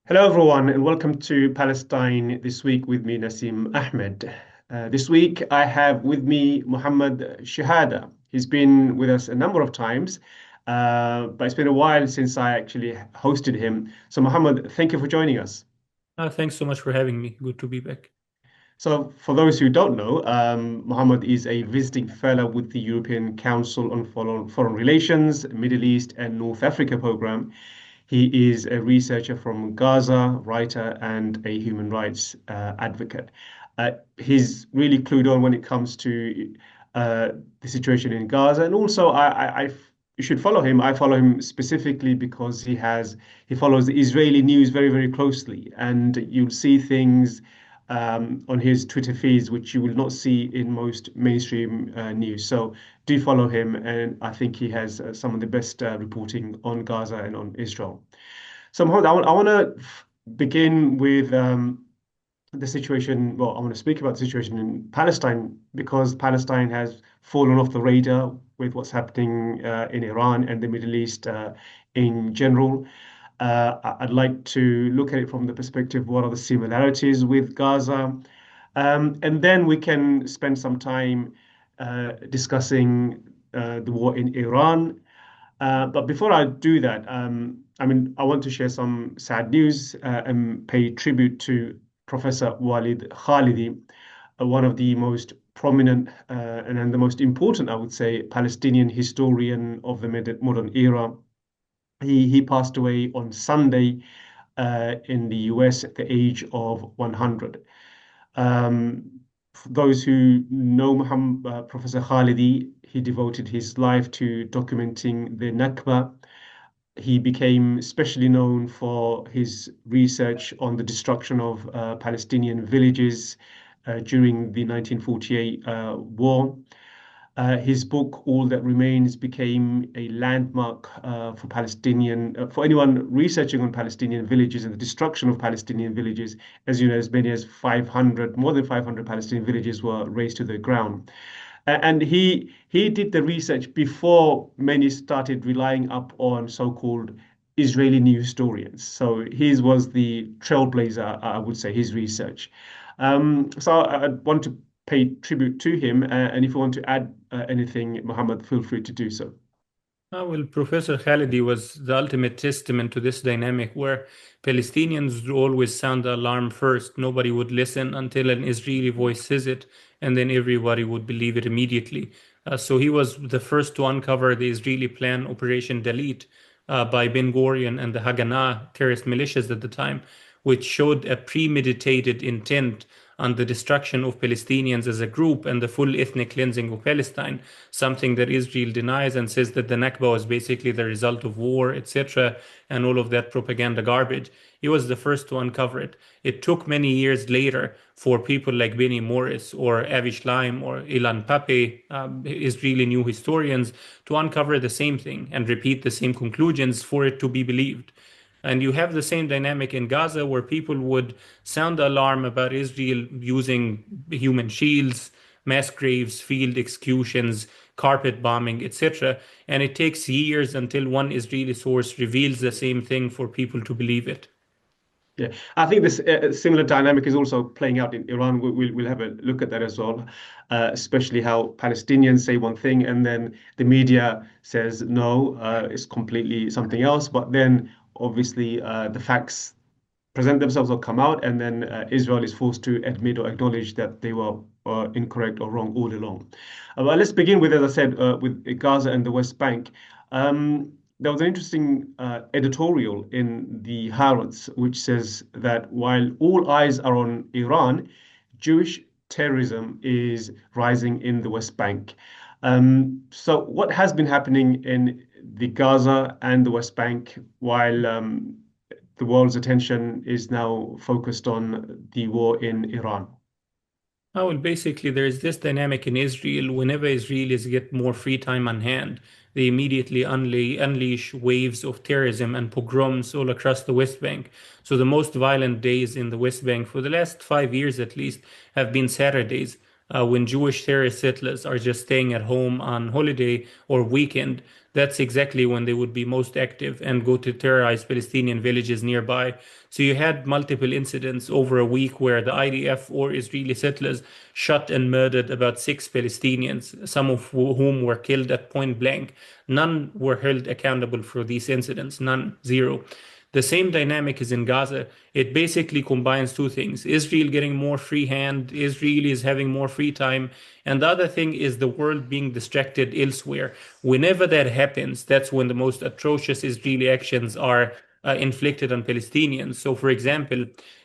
Hello, everyone, and welcome to Palestine this week with me, Nassim Ahmed. This week, I have with me Muhammed Shehada. He's been with us a number of times, but it's been a while since I actually hosted him. So, Muhammad, thank you for joining us. Thanks so much for having me. Good to be back. So, for those who don't know, Muhammad is a visiting fellow with the European Council on Foreign Relations, Middle East, and North Africa program. He is a researcher from Gaza, writer, and a human rights advocate. He's really clued on when it comes to the situation in Gaza, and also you should follow him. I follow him specifically because he follows the Israeli news very, very closely, and you'll see things on his Twitter feeds which you will not see in most mainstream news. So do follow him, and I think he has some of the best reporting on Gaza and on Israel. So Mohammed, I want to begin with the situation. Well, I want to speak about the situation in Palestine because Palestine has fallen off the radar with what's happening in Iran and the Middle East in general. I'd like to look at it from the perspective, what are the similarities with Gaza? And then we can spend some time discussing the war in Iran. But before I do that, I want to share some sad news and pay tribute to Professor Walid Khalidi, one of the most prominent and the most important, I would say, Palestinian historian of the modern era. He passed away on Sunday in the US at the age of 100. For those who know Professor Khalidi, he devoted his life to documenting the Nakba. He became especially known for his research on the destruction of Palestinian villages during the 1948 war. His book, All That Remains, became a landmark for anyone researching on Palestinian villages and the destruction of Palestinian villages. As you know, as many as 500, more than 500 Palestinian villages were razed to the ground. And he did the research before many started relying up on so-called Israeli news historians. So his was the trailblazer, I would say, his research. So I want to pay tribute to him. And if you want to add anything, Mohammed, feel free to do so. Professor Khalidi was the ultimate testament to this dynamic where Palestinians would always sound the alarm first. Nobody would listen until an Israeli voice says it, and then everybody would believe it immediately. So he was the first to uncover the Israeli plan Operation Dalit by Ben Gurion and the Haganah terrorist militias at the time, which showed a premeditated intent on the destruction of Palestinians as a group and the full ethnic cleansing of Palestine, something that Israel denies and says that the Nakba was basically the result of war, etc., and all of that propaganda garbage. He was the first to uncover it. It took many years later for people like Benny Morris or Avi Shlaim or Ilan Pape, Israeli new historians, to uncover the same thing and repeat the same conclusions for it to be believed. And you have the same dynamic in Gaza where people would sound the alarm about Israel using human shields, mass graves, field executions, carpet bombing, etc. And it takes years until one Israeli source reveals the same thing for people to believe it. Yeah, I think this similar dynamic is also playing out in Iran. We'll have a look at that as well, especially how Palestinians say one thing and then the media says no, it's completely something else. But then obviously the facts present themselves or come out, and then Israel is forced to admit or acknowledge that they were incorrect or wrong all along. But let's begin with, as I said, with Gaza and the West Bank. There was an interesting editorial in the Harrods which says that while all eyes are on Iran, Jewish terrorism is rising in the West Bank. So, what has been happening in the Gaza and the West Bank while the world's attention is now focused on the war in Iran? Basically, there's this dynamic in Israel. Whenever Israelis get more free time on hand, they immediately unleash waves of terrorism and pogroms all across the West Bank. So, the most violent days in the West Bank, for the last 5 years at least, have been Saturdays, when Jewish terrorist settlers are just staying at home on holiday or weekend. that's exactly when they would be most active and go to terrorize Palestinian villages nearby. So you had multiple incidents over a week where the IDF or Israeli settlers shot and murdered about 6 Palestinians, some of whom were killed at point blank. None were held accountable for these incidents, none, zero. The same dynamic is in Gaza. It basically combines two things: Israel getting more free hand, Israel is having more free time, and the other thing is the world being distracted elsewhere. Whenever that happens, that's when the most atrocious Israeli actions are inflicted on Palestinians. So, for example,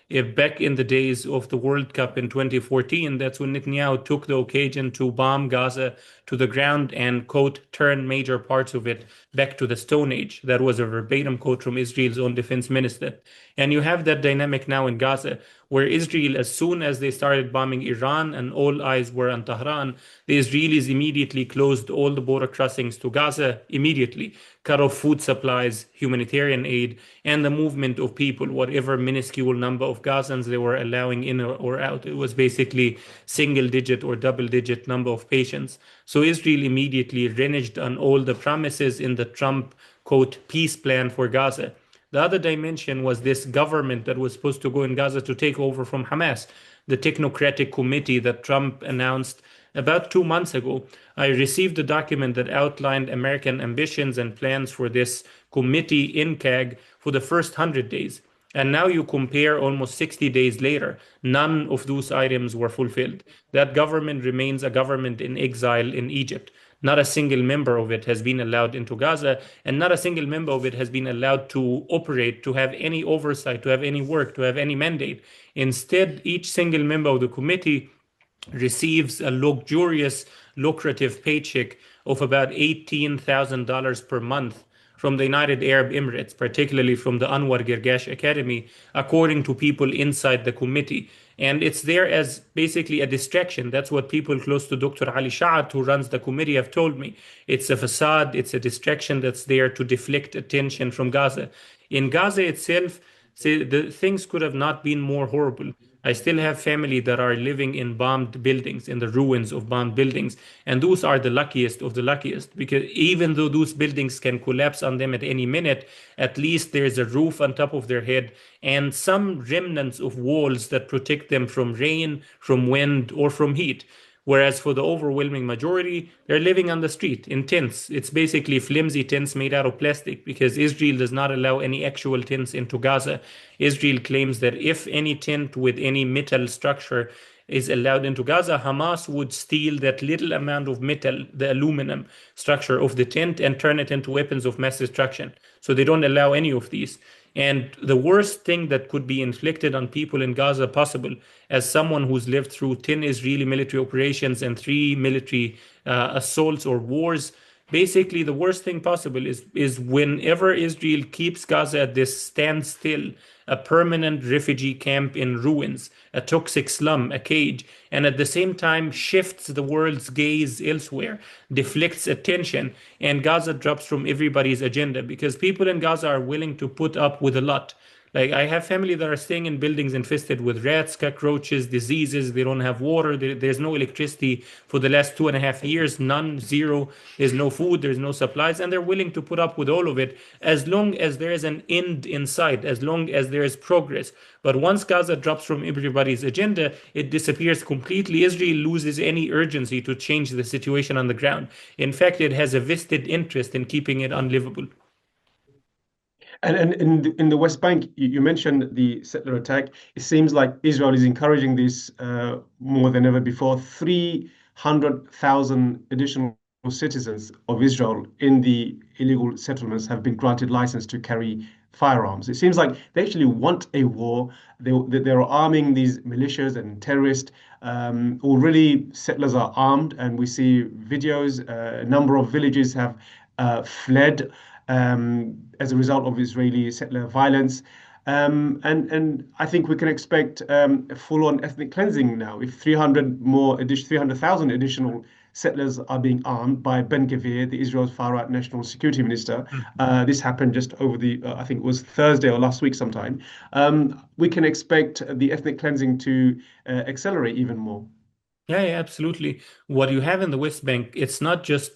if back in the days of the World Cup in 2014, that's when Netanyahu took the occasion to bomb Gaza to the ground and, quote, turn major parts of it back to the Stone Age. That was a verbatim quote from Israel's own defense minister. And you have that dynamic now in Gaza, where Israel, as soon as they started bombing Iran and all eyes were on Tehran, the Israelis immediately closed all the border crossings to Gaza immediately, cut off food supplies, humanitarian aid, and the movement of people, whatever minuscule number of Gazans they were allowing in or out. It was basically single digit or double digit number of patients. So Israel immediately reneged on all the promises in the Trump, quote, peace plan for Gaza. The other dimension was this government that was supposed to go in Gaza to take over from Hamas, the technocratic committee that Trump announced about 2 months ago. I received a document that outlined American ambitions and plans for this committee in CAG for the first 100 days. And now you compare almost 60 days later, none of those items were fulfilled. That government remains a government in exile in Egypt. Not a single member of it has been allowed into Gaza, and not a single member of it has been allowed to operate, to have any oversight, to have any work, to have any mandate. Instead, each single member of the committee receives a luxurious, lucrative paycheck of about $18,000 per month from the United Arab Emirates, particularly from the Anwar Girgash Academy, according to people inside the committee. And it's there as basically a distraction. That's what people close to Dr. Ali Sha'at, who runs the committee, have told me. It's a facade, it's a distraction that's there to deflect attention from Gaza. In Gaza itself, see, the things could have not been more horrible. I still have family that are living in bombed buildings, in the ruins of bombed buildings. And those are the luckiest of the luckiest, because even though those buildings can collapse on them at any minute, at least there's a roof on top of their head and some remnants of walls that protect them from rain, from wind, or from heat. Whereas for the overwhelming majority, they're living on the street in tents. It's basically flimsy tents made out of plastic because Israel does not allow any actual tents into Gaza. Israel claims that if any tent with any metal structure is allowed into Gaza, Hamas would steal that little amount of metal, the aluminum structure of the tent, and turn it into weapons of mass destruction. So they don't allow any of these. And the worst thing that could be inflicted on people in Gaza possible, as someone who's lived through 10 Israeli military operations and 3 military assaults or wars, basically the worst thing possible is whenever Israel keeps Gaza at this standstill, a permanent refugee camp in ruins, a toxic slum, a cage, and at the same time shifts the world's gaze elsewhere, deflects attention, and Gaza drops from everybody's agenda because people in Gaza are willing to put up with a lot. Like I have family that are staying in buildings infested with rats, cockroaches, diseases. They don't have water. There's no electricity for the last 2.5 years. None, zero. There's no food. There's no supplies, and they're willing to put up with all of it as long as there is an end in sight, as long as there is progress. But once Gaza drops from everybody's agenda, it disappears completely. Israel loses any urgency to change the situation on the ground. In fact, it has a vested interest in keeping it unlivable. And in the West Bank, you mentioned the settler attack. It seems like Israel is encouraging this more than ever before. 300,000 additional citizens of Israel in the illegal settlements have been granted license to carry firearms. It seems like they actually want a war. They're arming these militias and terrorists. Already, settlers are armed, and we see videos. A number of villages have fled as a result of Israeli settler violence. And I think we can expect a full-on ethnic cleansing now. If 300,000 additional settlers are being armed by Ben Gvir, the Israel's far-right national security minister. This happened just over I think it was Thursday or last week sometime. We can expect the ethnic cleansing to accelerate even more. Yeah, absolutely. What you have in the West Bank, it's not just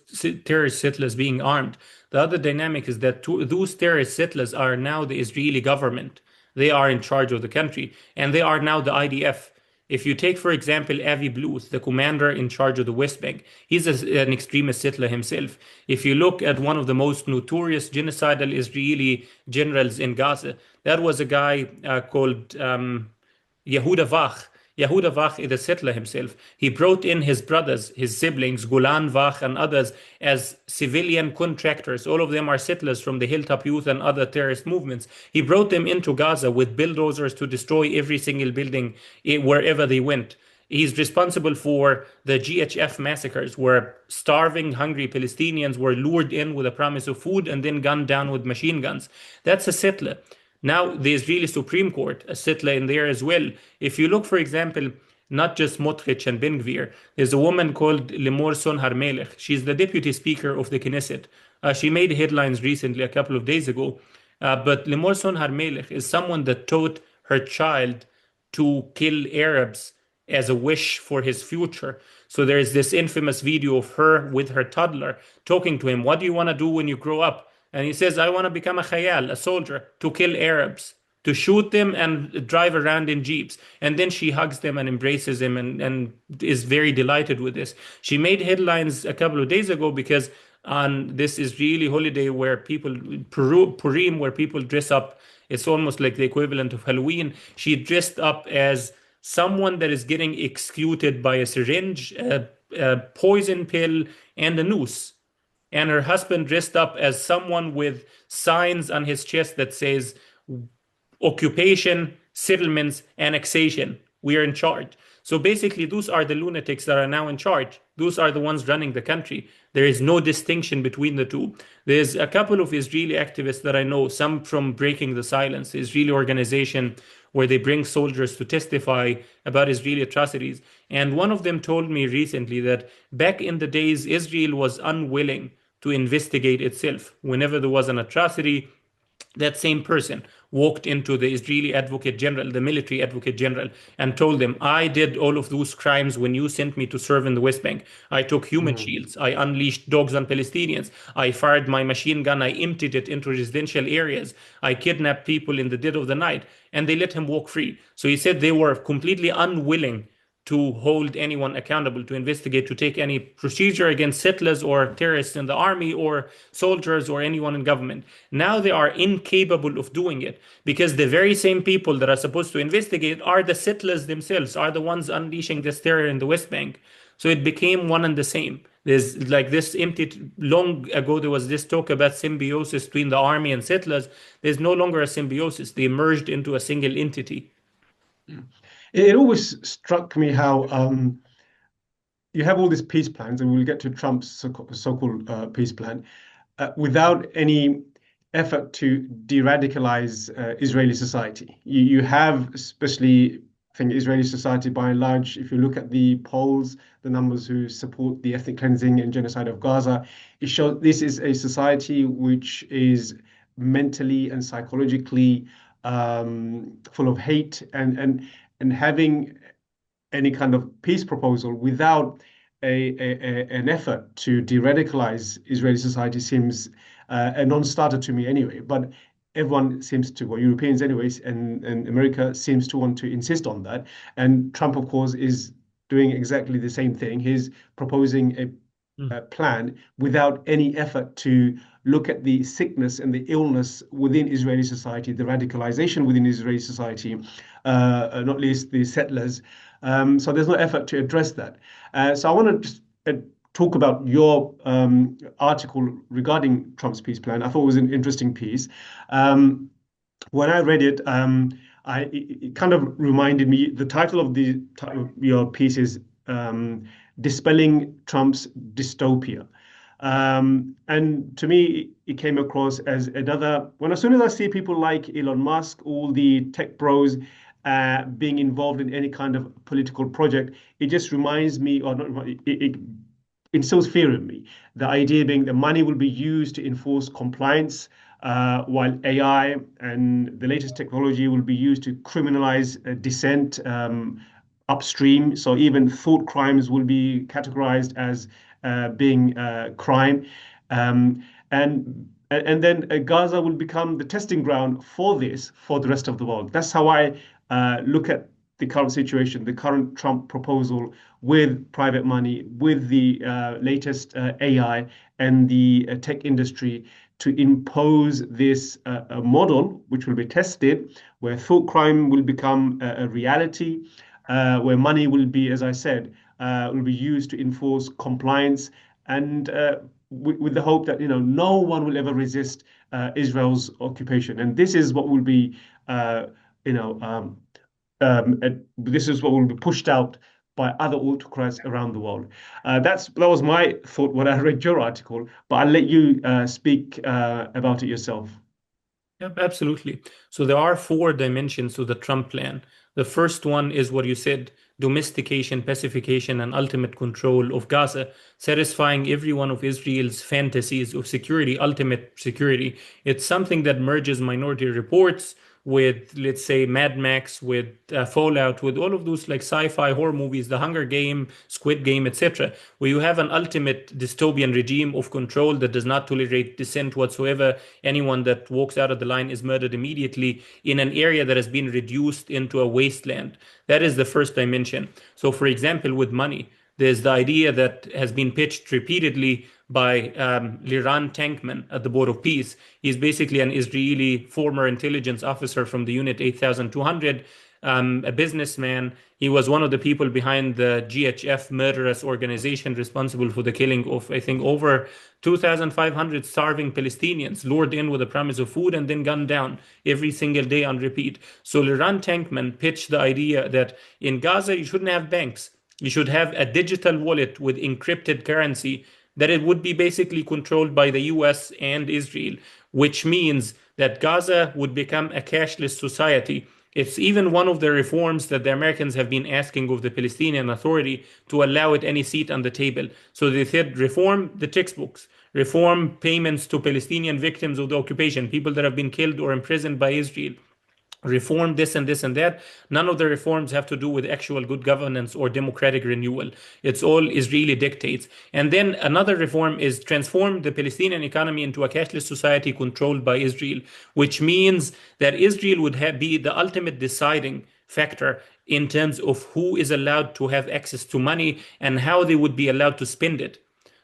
terrorist settlers being armed. The other dynamic is that those terrorist settlers are now the Israeli government. They are in charge of the country, and they are now the IDF. If you take, for example, Avi Bluth, the commander in charge of the West Bank, he's an extremist settler himself. If you look at one of the most notorious genocidal Israeli generals in Gaza, that was a guy called Yehuda Vach. Yehuda Vach is a settler himself. He brought in his brothers, his siblings, Golan Vach and others, as civilian contractors. All of them are settlers from the Hilltop Youth and other terrorist movements. He brought them into Gaza with bulldozers to destroy every single building wherever they went. He's responsible for the GHF massacres, where starving, hungry Palestinians were lured in with a promise of food and then gunned down with machine guns. That's a settler. Now, the Israeli Supreme Court, a settler in there as well. If you look, for example, not just Motrich and Ben Gvir, there's a woman called Limor Son Harmelech. She's the deputy speaker of the Knesset. She made headlines recently, a couple of days ago. But Limor Son Harmelech is someone that taught her child to kill Arabs as a wish for his future. So there is this infamous video of her with her toddler talking to him. What do you want to do when you grow up? And he says, I want to become a khayal, a soldier, to kill Arabs, to shoot them and drive around in jeeps. And then she hugs them and embraces him and is very delighted with this. She made headlines a couple of days ago because on this Israeli holiday where people, Purim, where people dress up, it's almost like the equivalent of Halloween. She dressed up as someone that is getting executed by a syringe, a poison pill, and a noose, and her husband dressed up as someone with signs on his chest that says occupation, settlements, annexation. We are in charge. So basically, those are the lunatics that are now in charge. Those are the ones running the country. There is no distinction between the two. There's a couple of Israeli activists that I know, some from Breaking the Silence, the Israeli organization where they bring soldiers to testify about Israeli atrocities. And one of them told me recently that back in the days, Israel was unwilling to investigate itself. Whenever there was an atrocity, that same person walked into the Israeli advocate general, the military advocate general, and told them, I did all of those crimes when you sent me to serve in the West Bank. I took human Mm. shields. I unleashed dogs on Palestinians. I fired my machine gun. I emptied it into residential areas. I kidnapped people in the dead of the night. And they let him walk free. So he said they were completely unwilling to hold anyone accountable, to investigate, to take any procedure against settlers or terrorists in the army or soldiers or anyone in government. Now they are incapable of doing it because the very same people that are supposed to investigate are the settlers themselves, are the ones unleashing this terror in the West Bank. So it became one and the same. There's like this empty, long ago, there was this talk about symbiosis between the army and settlers. There's no longer a symbiosis. They merged into a single entity. It always struck me how you have all these peace plans, and we'll get to Trump's so-called peace plan, without any effort to de-radicalize Israeli society. You have, especially, I think, Israeli society by and large, if you look at the polls, the numbers who support the ethnic cleansing and genocide of Gaza, it shows this is a society which is mentally and psychologically full of hate, and having any kind of peace proposal without an effort to de-radicalize Israeli society seems a non-starter to me anyway. But everyone seems to, or Europeans anyways, and America seems to want to insist on that. And Trump, of course, is doing exactly the same thing. He's proposing a plan without any effort to look at the sickness and the illness within Israeli society, the radicalization within Israeli society, not least the settlers. So there's no effort to address that. So I want to just talk about your article regarding Trump's peace plan. I thought it was an interesting piece. When I read it, it kind of reminded me, the title of your piece is Dispelling Trump's Dystopia. And to me, it came across as another, when as soon as I see people like Elon Musk, all the tech bros being involved in any kind of political project, it just reminds me, or not, it instills fear in me. The idea being that money will be used to enforce compliance, while AI and the latest technology will be used to criminalize dissent, upstream. So even thought crimes will be categorized as being crime. Um, and then Gaza will become the testing ground for this for the rest of the world. That's how I look at the current situation, the current Trump proposal with private money, with the latest AI and the tech industry to impose this model, which will be tested, where thought crime will become a reality, where money will be, as I said, will be used to enforce compliance, and with the hope that no one will ever resist Israel's occupation. And this is what will be, you know, this is what will be pushed out by other autocrats around the world. That was my thought when I read your article, but I'll let you speak about it yourself. Yep, absolutely. So there are four dimensions to the Trump plan. The first one is what you said, domestication, pacification, and ultimate control of Gaza, satisfying every one of Israel's fantasies of security, ultimate security. It's something that merges Minority Reports with, let's say, Mad Max, with Fallout, with all of those like sci-fi horror movies, The Hunger Game, Squid Game, etc., where you have an ultimate dystopian regime of control that does not tolerate dissent whatsoever. Anyone that walks out of the line is murdered immediately in an area that has been reduced into a wasteland. That is the first dimension. So, for example, with money, there's the idea that has been pitched repeatedly by Liran Tankman at the Board of Peace. He's basically an Israeli former intelligence officer from the Unit 8200, a businessman. He was one of the people behind the GHF murderous organization responsible for the killing of, I think, over 2,500 starving Palestinians, lured in with a promise of food and then gunned down every single day on repeat. So Liran Tankman pitched the idea that in Gaza, you shouldn't have banks. You should have a digital wallet with encrypted currency, that it would be basically controlled by the US and Israel, which means that Gaza would become a cashless society. It's even one of the reforms that the Americans have been asking of the Palestinian Authority to allow it any seat on the table. So they said reform the textbooks, reform payments to Palestinian victims of the occupation, people that have been killed or imprisoned by Israel, reform this and this and that. None of the reforms have to do with actual good governance or democratic renewal. It's all Israeli dictates. And then another reform is transform the Palestinian economy into a cashless society controlled by Israel, which means that Israel would be the ultimate deciding factor in terms of who is allowed to have access to money and how they would be allowed to spend it.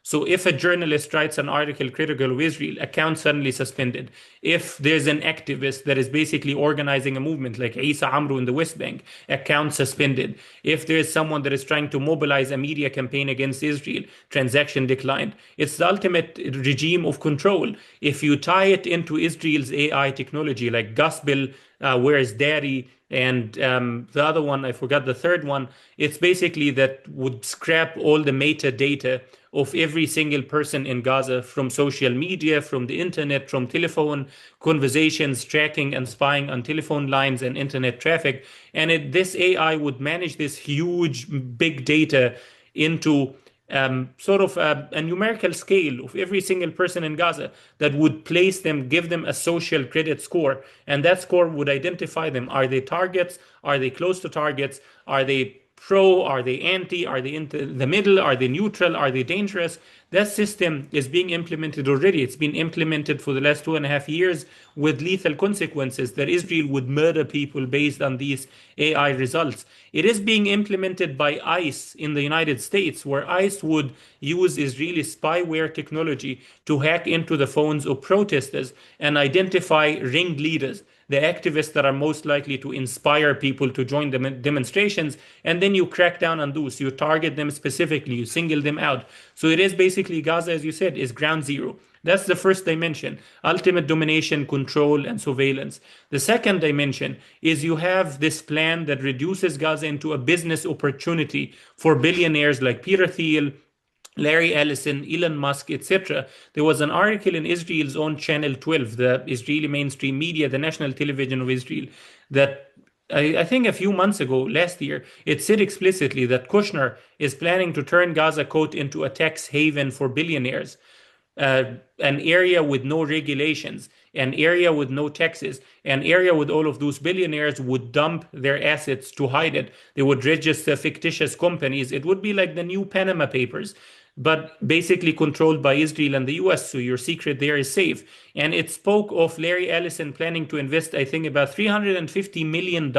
So if a journalist writes an article critical of Israel, account suddenly suspended. If there's an activist that is basically organizing a movement like Isa Amru in the West Bank, account suspended. If there's someone that is trying to mobilize a media campaign against Israel, transaction declined. It's the ultimate regime of control. If you tie it into Israel's AI technology like Gospel, Where's Daddy, and the other one, I forgot the third one, it's basically that would scrap all the metadata of every single person in Gaza from social media, from the internet, from telephone conversations, tracking and spying on telephone lines and internet traffic. And this AI would manage this huge big data into sort of a numerical scale of every single person in Gaza that would place them, give them a social credit score. And that score would identify them. Are they targets? Are they close to targets? Are they pro? Are they anti? Are they in the middle? Are they neutral? Are they dangerous? That system is being implemented already. It's been implemented for the last 2.5 years with lethal consequences that Israel would murder people based on these AI results. It is being implemented by ICE in the United States, where ICE would use Israeli spyware technology to hack into the phones of protesters and identify ringleaders, the activists that are most likely to inspire people to join the demonstrations, and then you crack down on those. You target them specifically, you single them out. So it is basically Gaza, as you said, is ground zero. That's the first dimension, ultimate domination, control, and surveillance. The second dimension is you have this plan that reduces Gaza into a business opportunity for billionaires like Peter Thiel, Larry Ellison, Elon Musk, etc. There was an article in Israel's own Channel 12, the Israeli mainstream media, the national television of Israel, that I think a few months ago, last year, it said explicitly that Kushner is planning to turn Gaza, quote, into a tax haven for billionaires, an area with no regulations. an area with no taxes, an area with all of those billionaires would dump their assets to hide it. They would register fictitious companies. It would be like the new Panama Papers, but basically controlled by Israel and the US. So your secret there is safe. And it spoke of Larry Ellison planning to invest, I think, about $350 million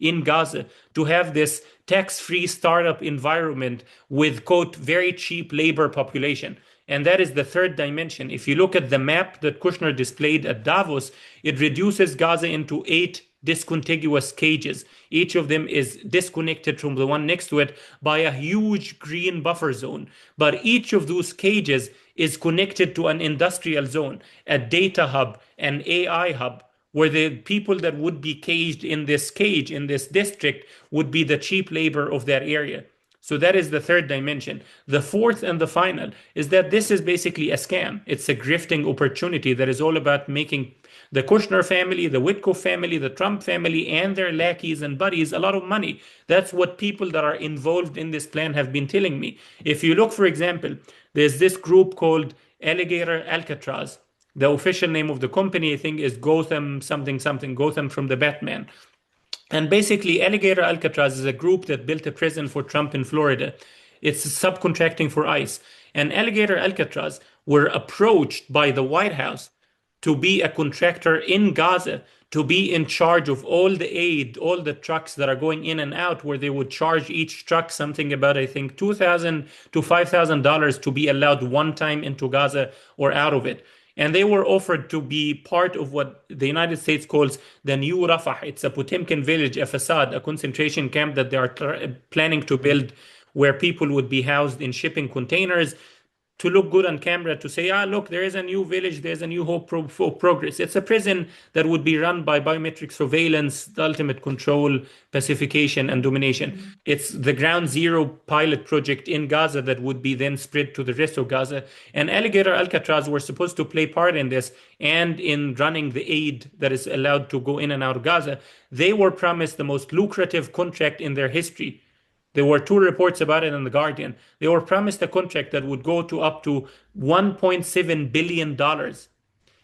in Gaza to have this tax-free startup environment with, quote, very cheap labor population. And that is the third dimension. If you look at the map that Kushner displayed at Davos, it reduces Gaza into 8 discontiguous cages. Each of them is disconnected from the one next to it by a huge green buffer zone. But each of those cages is connected to an industrial zone, a data hub, an AI hub, where the people that would be caged in this cage, in this district, would be the cheap labor of that area. So that is the third dimension. The fourth and the final is that this is basically a scam. It's a grifting opportunity that is all about making the Kushner family, the Witkoff family, the Trump family, and their lackeys and buddies a lot of money. That's what people that are involved in this plan have been telling me. If you look, for example, there's this group called Alligator Alcatraz. The official name of the company, I think, is Gotham something something, Gotham from the Batman. And basically, Alligator Alcatraz is a group that built a prison for Trump in Florida. It's subcontracting for ICE. And Alligator Alcatraz were approached by the White House to be a contractor in Gaza, to be in charge of all the aid, all the trucks that are going in and out, where they would charge each truck something about, I think, $2,000 to $5,000 to be allowed one time into Gaza or out of it. And they were offered to be part of what the United States calls the new Rafah. It's a Potemkin village, a facade, a concentration camp that they are planning to build, where people would be housed in shipping containers to look good on camera, to say, look, there is a new village, there's a new hope for progress. It's a prison that would be run by biometric surveillance, the ultimate control, pacification, and domination. It's the ground zero pilot project in Gaza that would be then spread to the rest of Gaza. And Alligator Alcatraz were supposed to play part in this and in running the aid that is allowed to go in and out of Gaza. They were promised the most lucrative contract in their history. There were 2 reports about it in The Guardian. They were promised a contract that would go to up to $1.7 billion.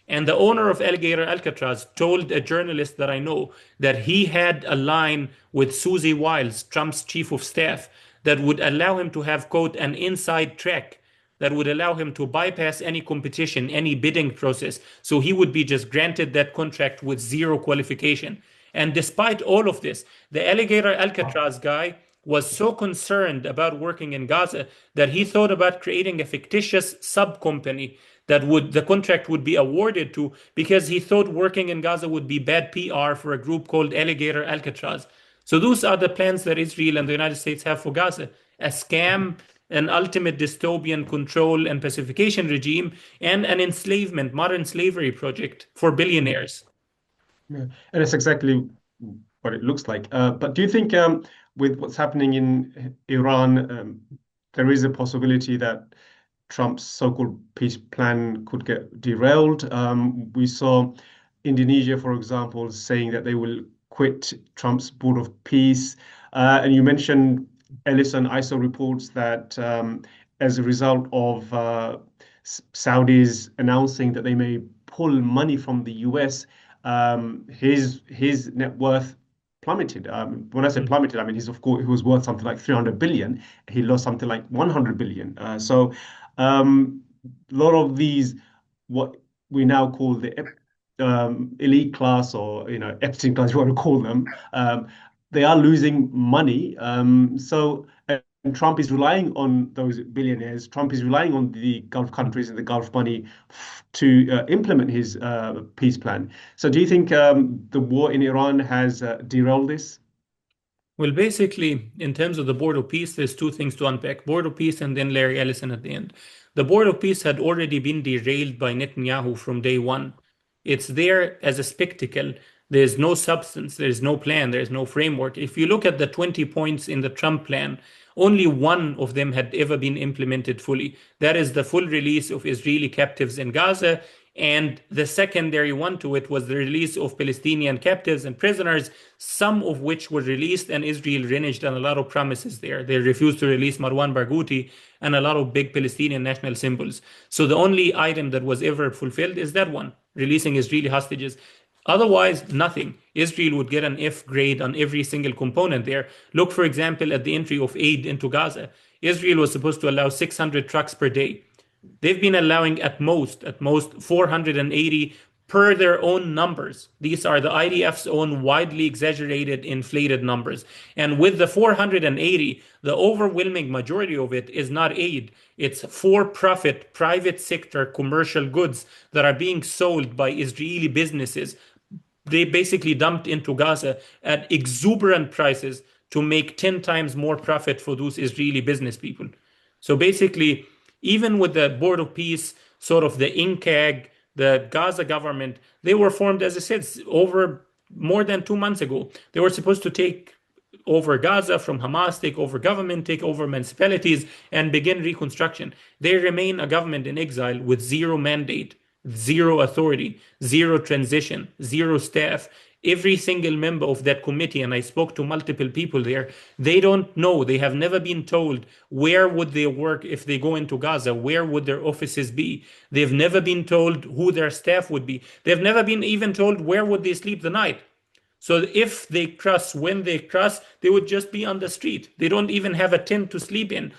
And the owner of Alligator Alcatraz told a journalist that I know that he had a line with Susie Wiles, Trump's chief of staff, that would allow him to have, quote, an inside track that would allow him to bypass any competition, any bidding process. So he would be just granted that contract with 0 qualification. And despite all of this, the Alligator Alcatraz guy was so concerned about working in Gaza that he thought about creating a fictitious sub-company that the contract would be awarded to, because he thought working in Gaza would be bad PR for a group called Alligator Alcatraz. So those are the plans that Israel and the United States have for Gaza: a scam, an ultimate dystopian control and pacification regime, and an enslavement, modern slavery project for billionaires. Yeah, and it's exactly what it looks like. But do you think with what's happening in Iran, there is a possibility that Trump's so-called peace plan could get derailed? We saw Indonesia, for example, saying that they will quit Trump's Board of Peace. And you mentioned Ellison. I saw reports that as a result of Saudis announcing that they may pull money from the US, his net worth plummeted. When I say plummeted, I mean he was worth something like 300 billion. He lost something like 100 billion. So a lot of these, what we now call the elite class, or Epstein class, you want to call them, they are losing money. And Trump is relying on those billionaires. Trump is relying on the Gulf countries and the Gulf money to implement his peace plan. So do you think the war in Iran has derailed this? Well, basically, in terms of the Board of Peace, there's 2 things to unpack: Board of Peace and then Larry Ellison at the end. The Board of Peace had already been derailed by Netanyahu from day one. It's there as a spectacle. There's no substance, there's no plan, there's no framework. If you look at the 20 points in the Trump plan, only 1 of them had ever been implemented fully. That is the full release of Israeli captives in Gaza And the secondary one to it was the release of Palestinian captives and prisoners, some of which were released, and Israel reneged on a lot of promises there. They refused to release Marwan Barghouti and a lot of big Palestinian national symbols. So the only item that was ever fulfilled is that one, releasing Israeli hostages. Otherwise, nothing. Israel would get an F grade on every single component there. Look, for example, at the entry of aid into Gaza. Israel was supposed to allow 600 trucks per day. They've been allowing at most 480 per their own numbers. These are the IDF's own widely exaggerated, inflated numbers. And with the 480, the overwhelming majority of it is not aid. It's for-profit, private sector commercial goods that are being sold by Israeli businesses. They basically dumped into Gaza at exuberant prices to make 10 times more profit for those Israeli business people. So basically, even with the Board of Peace, sort of the INCAG, the Gaza government, they were formed, as I said, over more than 2 months ago. They were supposed to take over Gaza from Hamas, take over government, take over municipalities, and begin reconstruction. They remain a government in exile with zero mandate, zero authority, zero transition, zero staff. Every single member of that committee, and I spoke to multiple people there, they don't know. They have never been told where would they work if they go into Gaza, where would their offices be. They've never been told who their staff would be. They've never been even told where would they sleep the night. So if they cross, when they cross, they would just be on the street. They don't even have a tent to sleep in.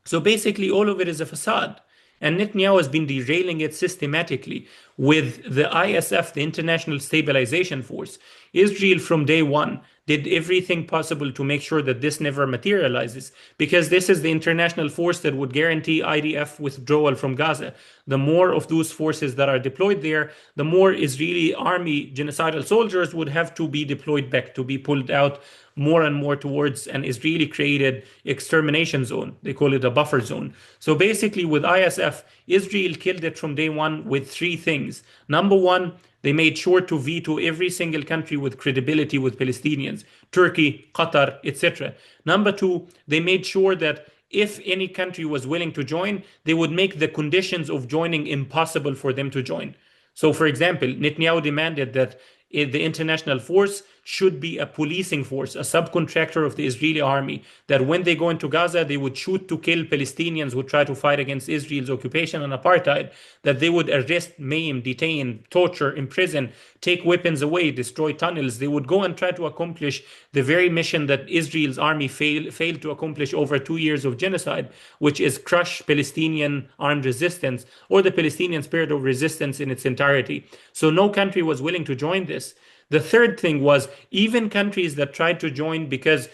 So basically all of it is a facade. And Netanyahu has been derailing it systematically with the ISF, the International Stabilization Force. Israel from day one did everything possible to make sure that this never materializes, because this is the international force that would guarantee IDF withdrawal from Gaza. The more of those forces that are deployed there, the more Israeli army genocidal soldiers would have to be deployed back, to be pulled out more and more towards an Israeli created extermination zone. They call it a buffer zone. So basically with ISF, Israel killed it from day one with 3 things. Number one, they made sure to veto every single country with credibility with Palestinians, Turkey, Qatar, etc. Number 2, they made sure that if any country was willing to join, they would make the conditions of joining impossible for them to join. So for example, Netanyahu demanded that the international force should be a policing force, a subcontractor of the Israeli army, that when they go into Gaza, they would shoot to kill Palestinians who try to fight against Israel's occupation and apartheid, that they would arrest, maim, detain, torture, imprison, take weapons away, destroy tunnels. They would go and try to accomplish the very mission that Israel's army failed to accomplish over 2 years of genocide, which is crush Palestinian armed resistance or the Palestinian spirit of resistance in its entirety. So no country was willing to join this. The third thing was even countries that tried to join because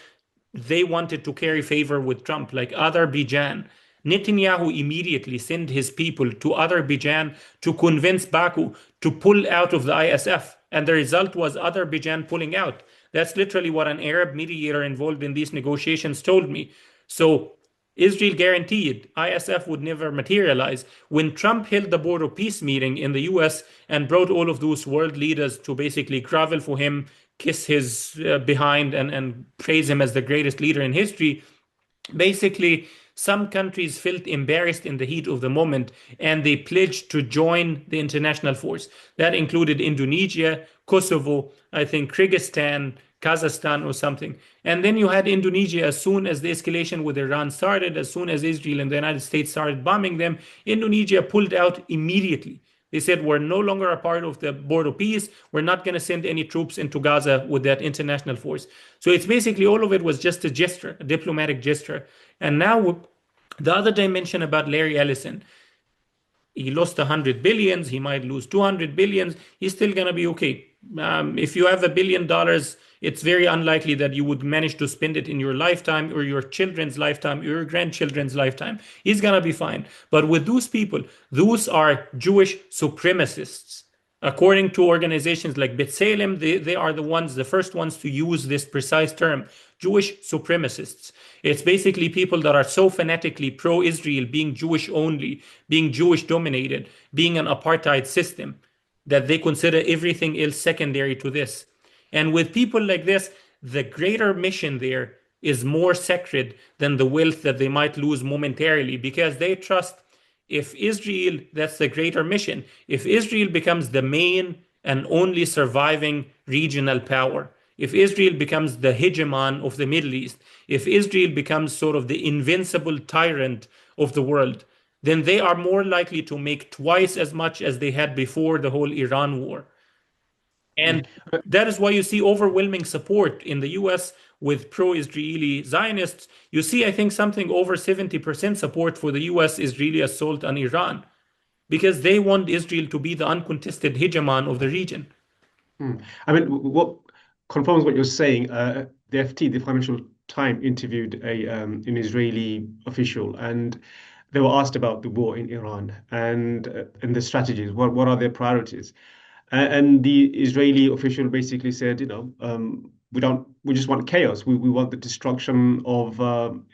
they wanted to carry favor with Trump, like Azerbaijan. Netanyahu immediately sent his people to Azerbaijan to convince Baku to pull out of the ISF. And the result was Azerbaijan pulling out. That's literally what an Arab mediator involved in these negotiations told me. So Israel guaranteed ISF would never materialize. When Trump held the Board of Peace meeting in the US and brought all of those world leaders to basically grovel for him, kiss his behind, and praise him as the greatest leader in history, basically some countries felt embarrassed in the heat of the moment and they pledged to join the international force. That included Indonesia, Kosovo, I think Kyrgyzstan, Kazakhstan or something. And then you had Indonesia. As soon as the escalation with Iran started, as soon as Israel and the United States started bombing them, Indonesia pulled out immediately. They said, we're no longer a part of the Board of Peace. We're not going to send any troops into Gaza with that international force. So it's basically all of it was just a gesture, a diplomatic gesture. And now the other dimension about Larry Ellison, he lost 100 billions. He might lose 200 billions. He's still going to be okay. If you have $1 billion, it's very unlikely that you would manage to spend it in your lifetime or your children's lifetime or your grandchildren's lifetime. He's going to be fine. But with those people, those are Jewish supremacists. According to organizations like B'Tselem, they are the first ones to use this precise term, Jewish supremacists. It's basically people that are so fanatically pro-Israel, being Jewish only, being Jewish dominated, being an apartheid system, that they consider everything else secondary to this. And with people like this, the greater mission there is more sacred than the wealth that they might lose momentarily, because they trust If Israel, that's the greater mission, if Israel becomes the main and only surviving regional power, if Israel becomes the hegemon of the Middle East, if Israel becomes sort of the invincible tyrant of the world, then they are more likely to make twice as much as they had before the whole Iran war. And that is why you see overwhelming support in the US with pro-Israeli Zionists. You see, I think, something over 70% support for the US Israeli assault on Iran because they want Israel to be the uncontested hegemon of the region. I mean, what confirms what you're saying? The FT, the Financial Times, interviewed an Israeli official, and they were asked about the war in Iran and the strategies. What are their priorities? And the Israeli official basically said, we just want chaos. We want the destruction of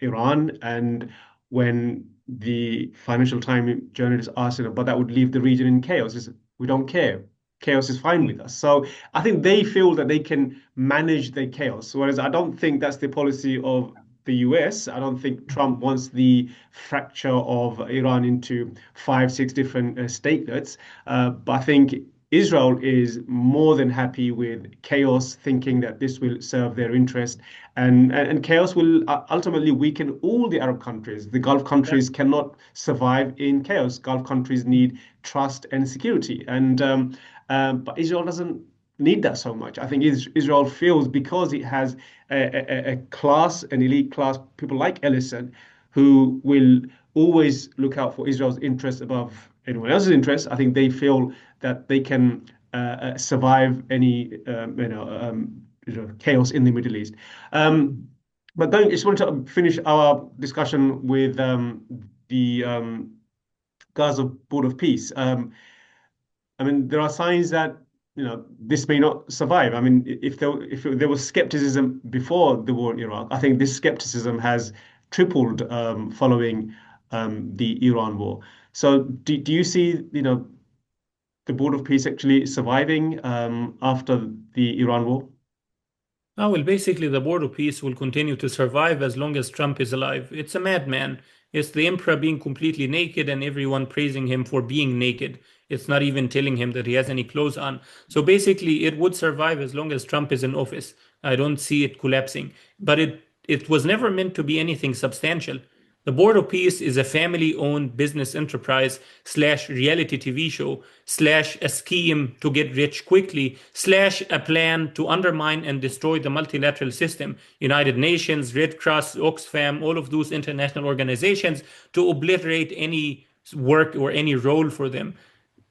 Iran. And when the Financial Times journalist asked, but that would leave the region in chaos, he said, we don't care. Chaos is fine with us. So I think they feel that they can manage the chaos, whereas I don't think that's the policy of the US. I don't think Trump wants the fracture of Iran into five, six different statelets. But I think Israel is more than happy with chaos, thinking that this will serve their interest. And chaos will ultimately weaken all the Arab countries. The Gulf countries cannot survive in chaos. Gulf countries need trust and security. But Israel doesn't need that so much. I think Israel feels because it has a class, an elite class, people like Ellison, who will always look out for Israel's interests above anyone else's interests. I think they feel that they can survive any chaos in the Middle East. But then I just wanted to finish our discussion with the Gaza Board of Peace. I mean, there are signs that this may not survive. I mean, if there was skepticism before the war in Iraq, I think this skepticism has tripled following the Iran war. So, do you see the Board of Peace actually surviving after the Iran war? Oh, well, basically, the Board of Peace will continue to survive as long as Trump is alive. It's a madman. It's the emperor being completely naked and everyone praising him for being naked. It's not even telling him that he has any clothes on. So basically, it would survive as long as Trump is in office. I don't see it collapsing. But it was never meant to be anything substantial. The Board of Peace is a family-owned business enterprise slash reality TV show slash a scheme to get rich quickly slash a plan to undermine and destroy the multilateral system, United Nations, Red Cross, Oxfam, all of those international organizations to obliterate any work or any role for them.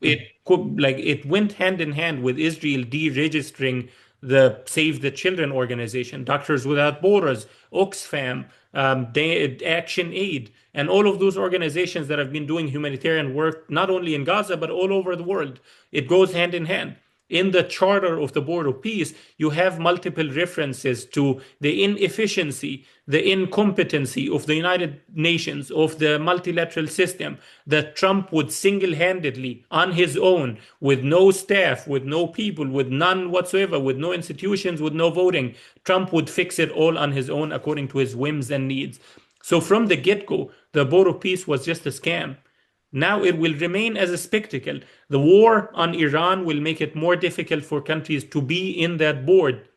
It went hand in hand with Israel deregistering the Save the Children organization, Doctors Without Borders, Oxfam, Action Aid, and all of those organizations that have been doing humanitarian work, not only in Gaza, but all over the world. It goes hand in hand. In the charter of the Board of Peace, you have multiple references to the inefficiency, the incompetency of the United Nations, of the multilateral system, that Trump would single-handedly, on his own, with no staff, with no people, with none whatsoever, with no institutions, with no voting, Trump would fix it all on his own according to his whims and needs. So from the get-go, the Board of Peace was just a scam. Now it will remain as a spectacle. The war on Iran will make it more difficult for countries to be in that board.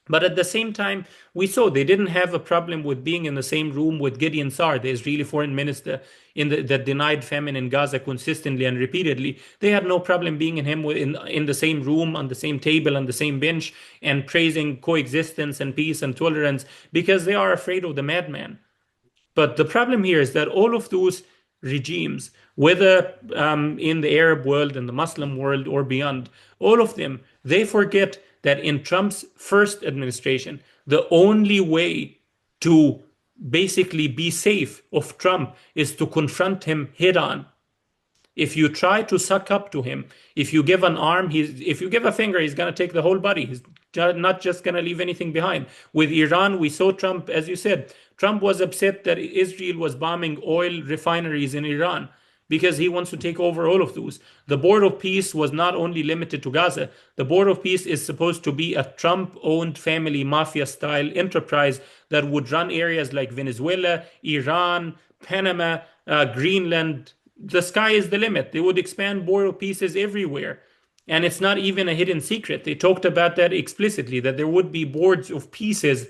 But at the same time, we saw they didn't have a problem with being in the same room with Gideon Sa'ar, the Israeli foreign minister that denied famine in Gaza consistently and repeatedly. They had no problem being in the same room, on the same table, on the same bench, and praising coexistence and peace and tolerance because they are afraid of the madman. But the problem here is that all of those regimes, whether in the Arab world, in the Muslim world, or beyond, all of them, they forget that in Trump's first administration, the only way to basically be safe of Trump is to confront him head on. If you try to suck up to him, if you give an arm, if you give a finger, he's going to take the whole body. He's not just going to leave anything behind. With Iran, we saw Trump, as you said, Trump was upset that Israel was bombing oil refineries in Iran because he wants to take over all of those. The Board of Peace was not only limited to Gaza. The Board of Peace is supposed to be a Trump-owned family mafia-style enterprise that would run areas like Venezuela, Iran, Panama, Greenland, the sky is the limit. They would expand border pieces everywhere. And it's not even a hidden secret. They talked about that explicitly, that there would be boards of pieces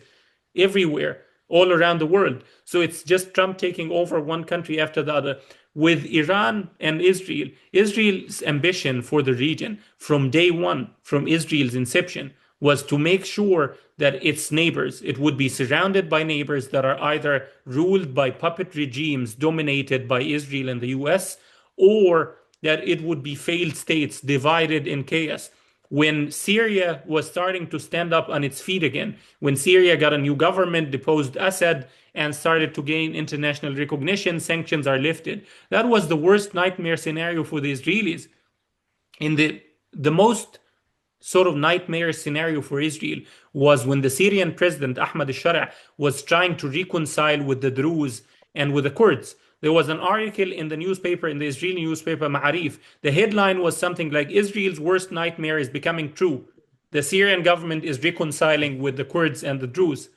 everywhere, all around the world. So it's just Trump taking over one country after the other. With Iran and Israel, Israel's ambition for the region from day one, from Israel's inception, was to make sure that its neighbors, it would be surrounded by neighbors that are either ruled by puppet regimes dominated by Israel and the US, or that it would be failed states divided in chaos. When Syria was starting to stand up on its feet again, when Syria got a new government, deposed Assad, and started to gain international recognition, sanctions are lifted. That was the worst nightmare scenario for the Israelis. In the most sort of nightmare scenario for Israel was when the Syrian president Ahmad al-Shara was trying to reconcile with the Druze and with the Kurds. There was an article in the newspaper, in the Israeli newspaper Ma'arif. The headline was something like Israel's worst nightmare is becoming true. The Syrian government is reconciling with the Kurds and the Druze.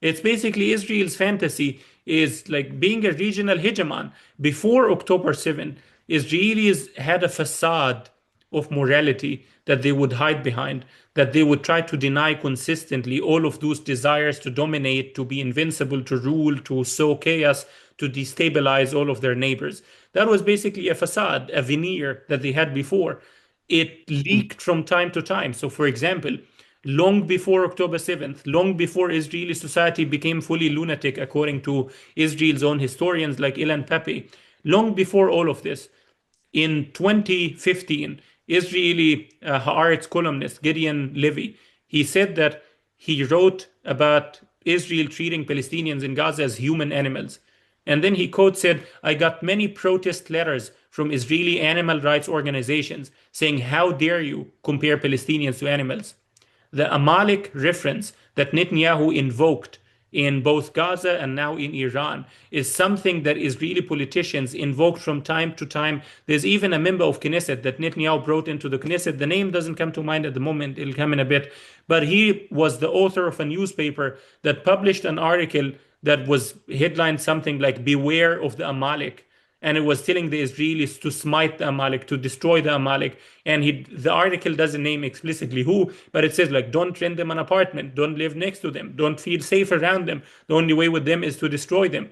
It's basically Israel's fantasy is like being a regional hegemon. Before October 7, Israelis had a facade of morality that they would hide behind, that they would try to deny consistently all of those desires to dominate, to be invincible, to rule, to sow chaos, to destabilize all of their neighbors. That was basically a facade, a veneer that they had before. It leaked from time to time. So, for example, long before October 7th, long before Israeli society became fully lunatic, according to Israel's own historians like Ilan Pappé, long before all of this, in 2015, Israeli Haaretz columnist Gideon Levy, he said that he wrote about Israel treating Palestinians in Gaza as human animals. And then he quote said, I got many protest letters from Israeli animal rights organizations saying, how dare you compare Palestinians to animals? The Amalek reference that Netanyahu invoked in both Gaza and now in Iran is something that Israeli politicians invoked from time to time. There's even a member of Knesset that Netanyahu brought into the Knesset. The name doesn't come to mind at the moment, it'll come in a bit. But he was the author of a newspaper that published an article that was headlined something like Beware of the Amalek, and it was telling the Israelis to smite the Amalek, to destroy the Amalek. And the article doesn't name explicitly who, but it says like, don't rent them an apartment, don't live next to them, don't feel safe around them. The only way with them is to destroy them.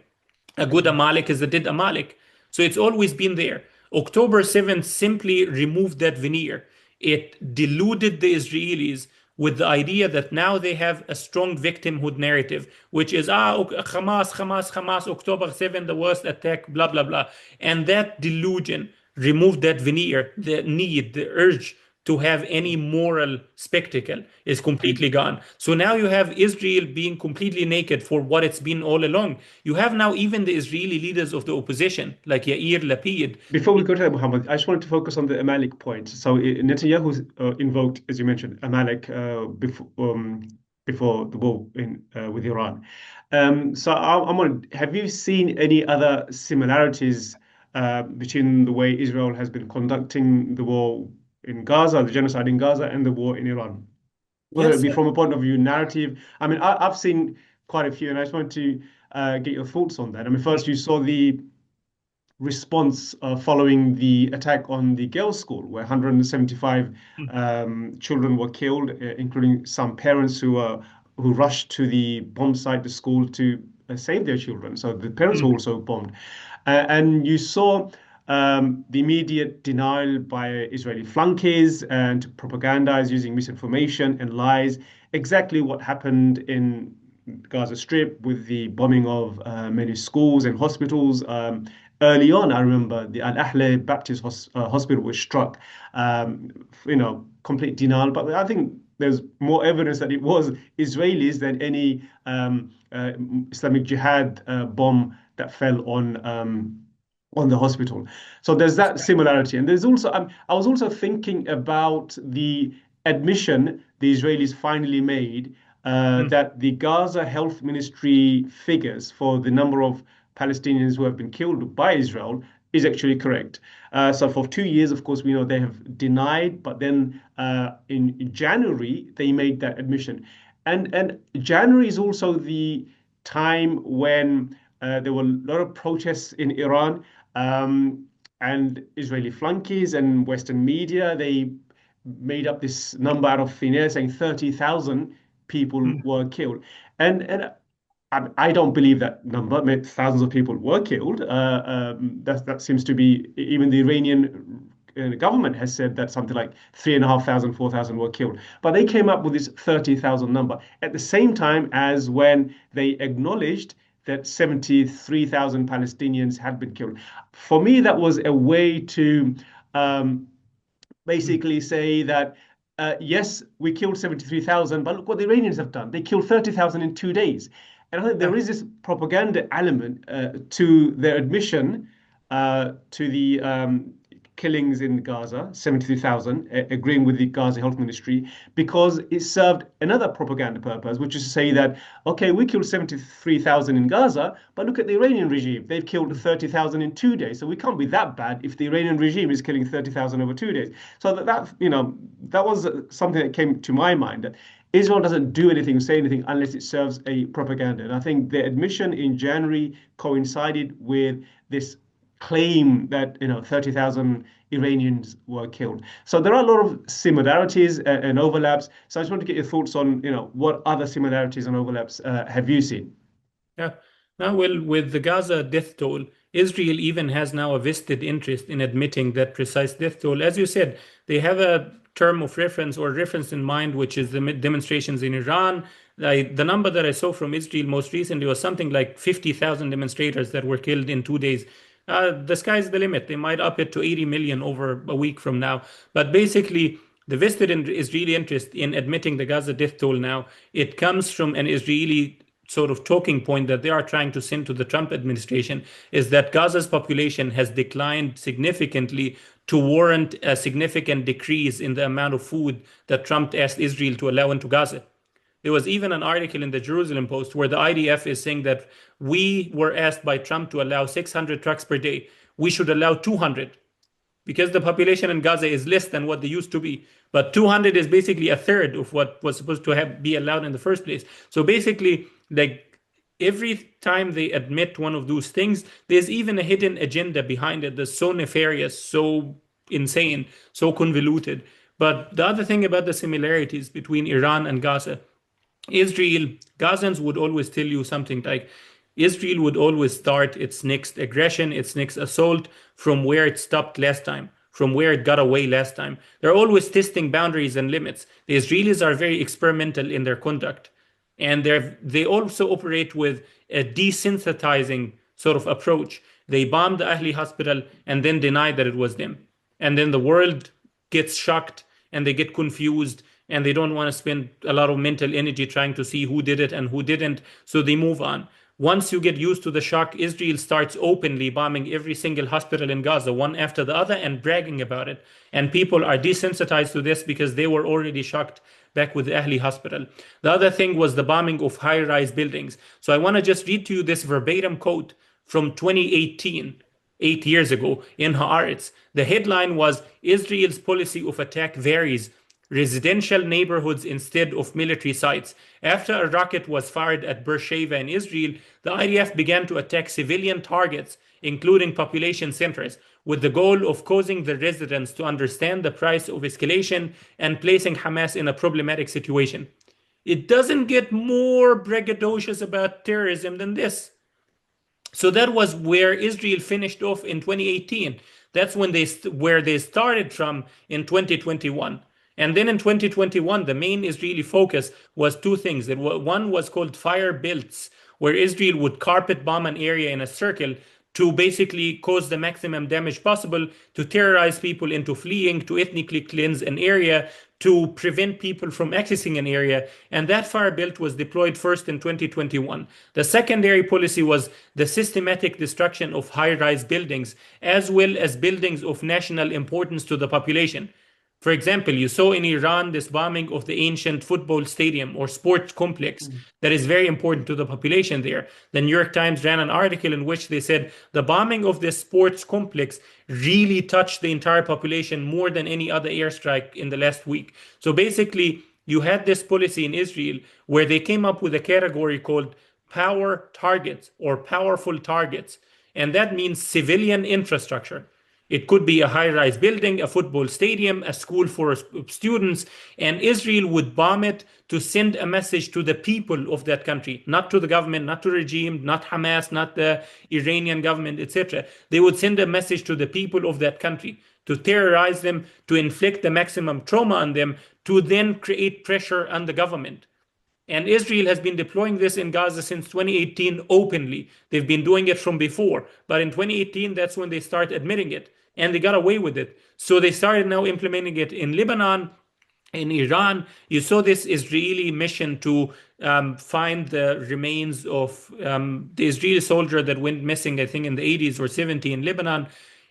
A good Amalek is a dead Amalek. So it's always been there. October 7th simply removed that veneer. It deluded the Israelis with the idea that now they have a strong victimhood narrative, which is, Hamas, October 7th, the worst attack, blah, blah, blah. And that delusion removed that veneer, the need, the urge to have any moral spectacle is completely gone. So now you have Israel being completely naked for what it's been all along. You have now even the Israeli leaders of the opposition, like Yair Lapid. Before we go to that, Muhammad, I just wanted to focus on the Amalek point. So Netanyahu invoked, as you mentioned, Amalek before the war with Iran. I'm on. Have you seen any other similarities between the way Israel has been conducting the war in Gaza, the genocide in Gaza, and the war in Iran? Whether it Yes. be from a point of view narrative. I mean, I've seen quite a few, and I just wanted to get your thoughts on that. I mean, first you saw the response following the attack on the girls' school, where 175 children were killed, including some parents who rushed to the bomb site, the school, to save their children. So the parents were also bombed, and you saw the immediate denial by Israeli flunkies and propagandize using misinformation and lies. Exactly what happened in Gaza Strip with the bombing of many schools and hospitals. Early on, I remember the Al Ahle Baptist Hospital was struck. Complete denial. But I think there's more evidence that it was Israelis than any Islamic Jihad bomb that fell on the hospital. So there's that similarity. And there's also, I was also thinking about the admission the Israelis finally made that the Gaza Health Ministry figures for the number of Palestinians who have been killed by Israel is actually correct. So for 2 years, of course, we know they have denied, but then in January, they made that admission. And January is also the time when there were a lot of protests in Iran. and Israeli flunkies and Western media, they made up this number out of thin air saying 30,000 people Mm. were killed. And I don't believe that number. Maybe thousands of people were killed. That seems to be, even the Iranian government has said that something like 3,500, 4,000 were killed. But they came up with this 30,000 number at the same time as when they acknowledged that 73,000 Palestinians had been killed. For me, that was a way to um, Mm. basically say that, yes, we killed 73,000, but look what the Iranians have done. They killed 30,000 in 2 days. And I think there Yeah. is this propaganda element to their admission to the killings in Gaza, 73,000, agreeing with the Gaza Health Ministry, because it served another propaganda purpose, which is to say that, okay, we killed 73,000 in Gaza, but look at the Iranian regime. They've killed 30,000 in 2 days. So we can't be that bad if the Iranian regime is killing 30,000 over 2 days. So that was something that came to my mind. That Israel doesn't do anything, say anything, unless it serves a propaganda. And I think the admission in January coincided with this claim that 30,000 Iranians were killed. So there are a lot of similarities and overlaps. So I just want to get your thoughts on what other similarities and overlaps have you seen? Yeah. Now, well, with the Gaza death toll, Israel even has now a vested interest in admitting that precise death toll. As you said, they have a term of reference or reference in mind, which is the demonstrations in Iran. The number that I saw from Israel most recently was something like 50,000 demonstrators that were killed in 2 days. The sky's the limit. They might up it to 80 million over a week from now. But basically, the vested Israeli interest in admitting the Gaza death toll now, it comes from an Israeli sort of talking point that they are trying to send to the Trump administration is that Gaza's population has declined significantly to warrant a significant decrease in the amount of food that Trump asked Israel to allow into Gaza. There was even an article in the Jerusalem Post where the IDF is saying that we were asked by Trump to allow 600 trucks per day. We should allow 200 because the population in Gaza is less than what they used to be. But 200 is basically a third of what was supposed to have be allowed in the first place. So basically, like every time they admit one of those things, there's even a hidden agenda behind it that's so nefarious, so insane, so convoluted. But the other thing about the similarities between Iran and Gaza, Israel, Gazans would always tell you something like Israel would always start its next aggression, its next assault from where it stopped last time, from where it got away last time. They're always testing boundaries and limits. The Israelis are very experimental in their conduct. And they also operate with a desensitizing sort of approach. They bomb the Ahli hospital and then deny that it was them. And then the world gets shocked and they get confused and they don't want to spend a lot of mental energy trying to see who did it and who didn't. So they move on. Once you get used to the shock, Israel starts openly bombing every single hospital in Gaza, one after the other, and bragging about it. And people are desensitized to this because they were already shocked back with the Ahli hospital. The other thing was the bombing of high rise buildings. So I want to just read to you this verbatim quote from 2018, 8 years ago, in Haaretz. The headline was Israel's policy of attack varies. Residential neighborhoods instead of military sites. After a rocket was fired at Beersheba in Israel, the IDF began to attack civilian targets, including population centers, with the goal of causing the residents to understand the price of escalation and placing Hamas in a problematic situation. It doesn't get more braggadocious about terrorism than this. So that was where Israel finished off in 2018. That's when where they started from in 2021. And then in 2021, the main Israeli focus was two things. One was called fire belts, where Israel would carpet bomb an area in a circle to basically cause the maximum damage possible, to terrorize people into fleeing, to ethnically cleanse an area, to prevent people from accessing an area. And that fire belt was deployed first in 2021. The secondary policy was the systematic destruction of high rise buildings, as well as buildings of national importance to the population. For example, you saw in Iran this bombing of the ancient football stadium or sports complex that is very important to the population there. The New York Times ran an article in which they said the bombing of this sports complex really touched the entire population more than any other airstrike in the last week. So basically, you had this policy in Israel where they came up with a category called power targets or powerful targets. And that means civilian infrastructure. It could be a high-rise building, a football stadium, a school for students, and Israel would bomb it to send a message to the people of that country, not to the government, not to the regime, not Hamas, not the Iranian government, etc. They would send a message to the people of that country to terrorize them, to inflict the maximum trauma on them, to then create pressure on the government. And Israel has been deploying this in Gaza since 2018 openly. They've been doing it from before. But in 2018, that's when they start admitting it. And they got away with it. So they started now implementing it in Lebanon, in Iran. You saw this Israeli mission to find the remains of the Israeli soldier that went missing, I think, in the 80s or 70s in Lebanon.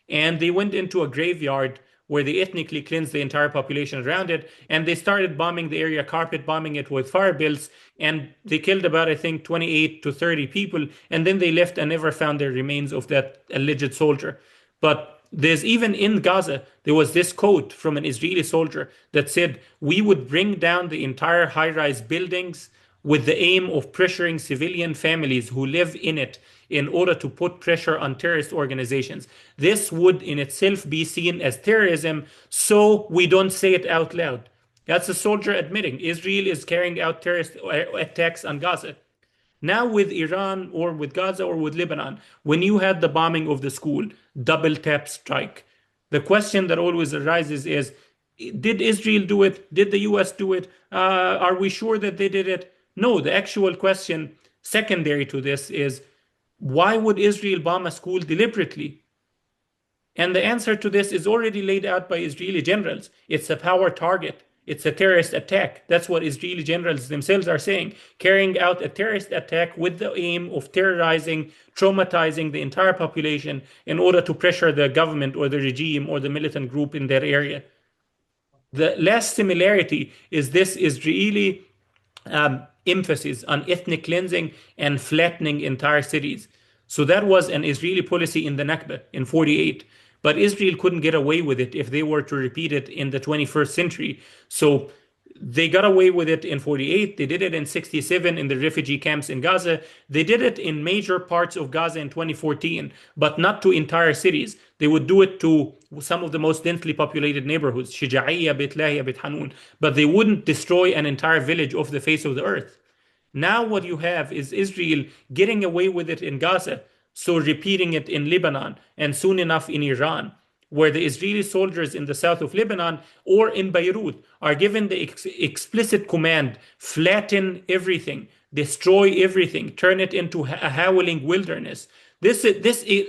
And they went into a graveyard where they ethnically cleansed the entire population around it. And they started bombing the area, carpet bombing it with fire bills. And they killed about, I think, 28 to 30 people. And then they left and never found the remains of that alleged soldier. But there's even in Gaza, there was this quote from an Israeli soldier that said, "We would bring down the entire high-rise buildings with the aim of pressuring civilian families who live in it in order to put pressure on terrorist organizations. This would in itself be seen as terrorism, so we don't say it out loud." That's a soldier admitting Israel is carrying out terrorist attacks on Gaza. Now with Iran or with Gaza or with Lebanon, when you had the bombing of the school, double tap strike, the question that always arises is, did Israel do it? Did the US do it? Are we sure that they did it? No, the actual question secondary to this is, why would Israel bomb a school deliberately? And the answer to this is already laid out by Israeli generals. It's a power target. It's a terrorist attack. That's what Israeli generals themselves are saying. Carrying out a terrorist attack with the aim of terrorizing, traumatizing the entire population in order to pressure the government or the regime or the militant group in that area. The last similarity is this Israeli emphasis on ethnic cleansing and flattening entire cities. So that was an Israeli policy in the Nakba in 48. But Israel couldn't get away with it if they were to repeat it in the 21st century. So they got away with it in 48. They did it in 67 in the refugee camps in Gaza. They did it in major parts of Gaza in 2014, but not to entire cities. They would do it to some of the most densely populated neighborhoods, Shija'iyya, Beit Lahiya, Beit Hanun, but they wouldn't destroy an entire village off the face of the earth. Now what you have is Israel getting away with it in Gaza, so repeating it in Lebanon and soon enough in Iran, where the Israeli soldiers in the south of Lebanon or in Beirut are given the explicit command, flatten everything, destroy everything, turn it into a howling wilderness. This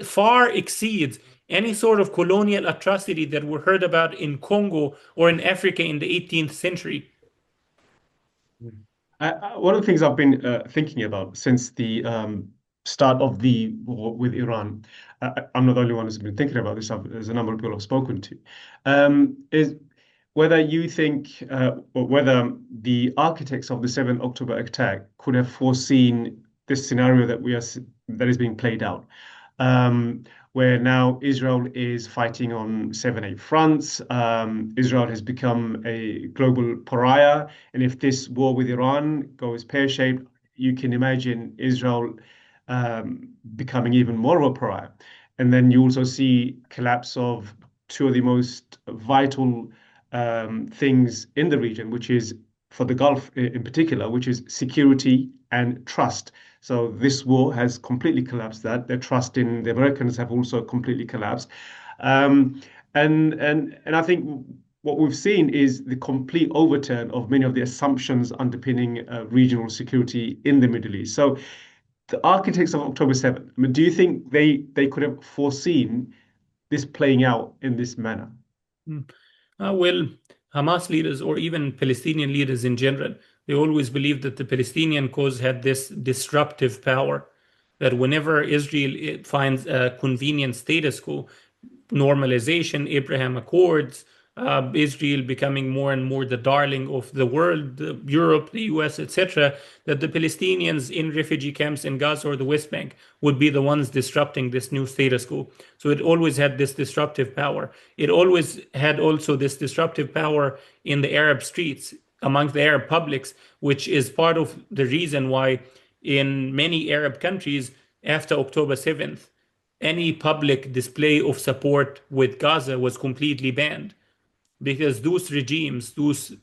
far exceeds any sort of colonial atrocity that were heard about in Congo or in Africa in the 18th century. One of the things I've been thinking about since the start of the war with Iran, I'm not the only one who's been thinking about this, there's a number of people I've spoken to, is whether you think, or whether the architects of the 7th October attack could have foreseen this scenario that is being played out, where now Israel is fighting on 7-8 fronts. Israel has become a global pariah, and if this war with Iran goes pear-shaped, you can imagine Israel becoming even more of a pariah. And then you also see collapse of two of the most vital things in the region, which is for the Gulf in particular, which is security and trust. So this war has completely collapsed that. Their trust in the Americans have also completely collapsed. And I think what we've seen is the complete overturn of many of the assumptions underpinning regional security in the Middle East. So the architects of October 7th, I mean, do you think they could have foreseen this playing out in this manner? Well, Hamas leaders or even Palestinian leaders in general, they always believed that the Palestinian cause had this disruptive power, that whenever Israel finds a convenient status quo, normalization, Abraham Accords, Israel becoming more and more the darling of the world, Europe, the US, etc., that the Palestinians in refugee camps in Gaza or the West Bank would be the ones disrupting this new status quo. So it always had this disruptive power. It always had also this disruptive power in the Arab streets, among the Arab publics, which is part of the reason why in many Arab countries after October 7th, any public display of support with Gaza was completely banned, because those regimes, those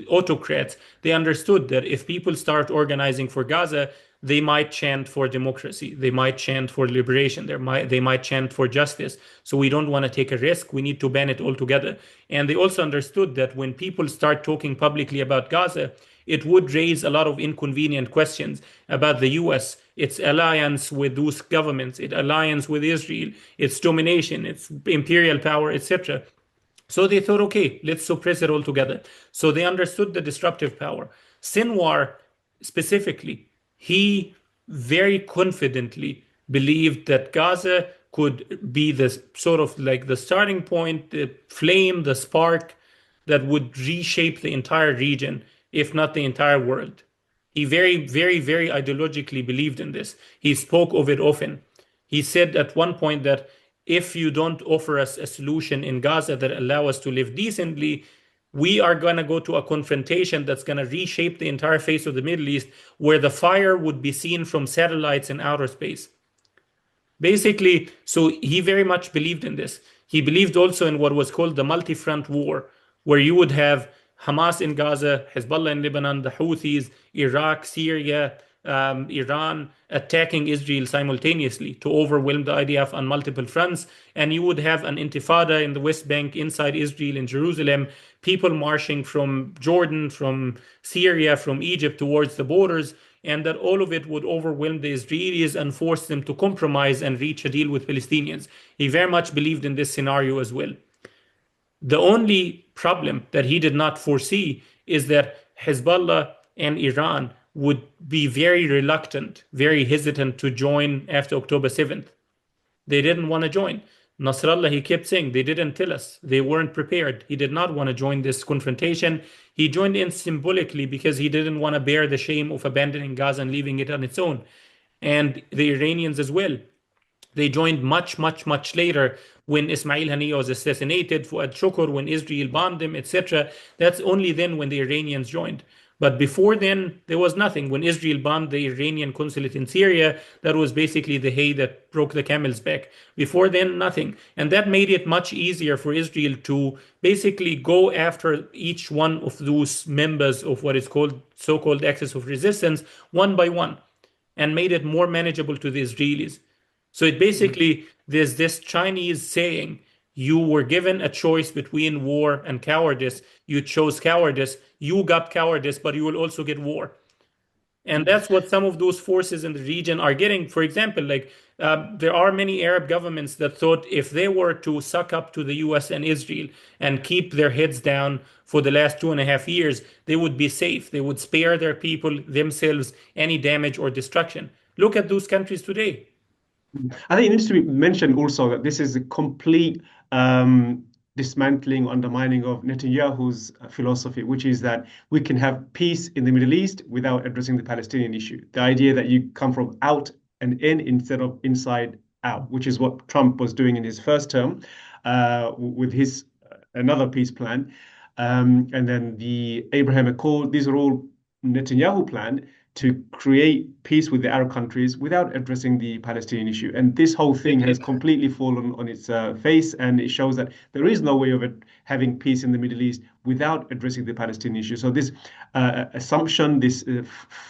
autocrats, they understood that if people start organizing for Gaza, they might chant for democracy, they might chant for liberation, they might chant for justice. So we don't want to take a risk. We need to ban it altogether. And they also understood that when people start talking publicly about Gaza, it would raise a lot of inconvenient questions about the US, its alliance with those governments, its alliance with Israel, its domination, its imperial power, etc. So they thought, okay, let's suppress it altogether. So they understood the disruptive power. Sinwar, specifically, he very confidently believed that Gaza could be the sort of like the starting point, the flame, the spark that would reshape the entire region, if not the entire world. He very, very, very ideologically believed in this. He spoke of it often. He said at one point that if you don't offer us a solution in Gaza that allow us to live decently, we are going to go to a confrontation that's going to reshape the entire face of the Middle East, where the fire would be seen from satellites in outer space. Basically, so he very much believed in this. He believed also in what was called the multi-front war, where you would have Hamas in Gaza, Hezbollah in Lebanon, the Houthis, Iraq, Syria, Iran attacking Israel simultaneously to overwhelm the IDF on multiple fronts. And you would have an intifada in the West Bank, inside Israel, in Jerusalem, people marching from Jordan, from Syria, from Egypt towards the borders, and that all of it would overwhelm the Israelis and force them to compromise and reach a deal with Palestinians. He very much believed in this scenario as well. The only problem that he did not foresee is that Hezbollah and Iran would be very reluctant, very hesitant to join after October 7th. They didn't want to join. Nasrallah, he kept saying, they didn't tell us. They weren't prepared. He did not want to join this confrontation. He joined in symbolically because he didn't want to bear the shame of abandoning Gaza and leaving it on its own. And the Iranians as well. They joined much, much, much later when Ismail Haniyeh was assassinated, Fuad Shukr, when Israel bombed him, etc. That's only then when the Iranians joined. But before then, there was nothing. When Israel bombed the Iranian consulate in Syria, that was basically the hay that broke the camel's back. Before then, nothing. And that made it much easier for Israel to basically go after each one of those members of what is called so-called axis of resistance, one by one, and made it more manageable to the Israelis. So it basically, there's this Chinese saying, you were given a choice between war and cowardice. You chose cowardice. You got cowardice, but you will also get war. And that's what some of those forces in the region are getting. For example, like there are many Arab governments that thought if they were to suck up to the US and Israel and keep their heads down for the last 2.5 years, they would be safe. They would spare their people, themselves, any damage or destruction. Look at those countries today. I think it needs to be mentioned also that this is a complete dismantling, undermining of Netanyahu's philosophy, which is that we can have peace in the Middle East without addressing the Palestinian issue. The idea that you come from out and in instead of inside out, which is what Trump was doing in his first term with his another peace plan. And then the Abraham Accord, these are all Netanyahu plan to create peace with the Arab countries without addressing the Palestinian issue. And this whole thing has completely fallen on its face, and it shows that there is no way of having peace in the Middle East without addressing the Palestinian issue. So this assumption, this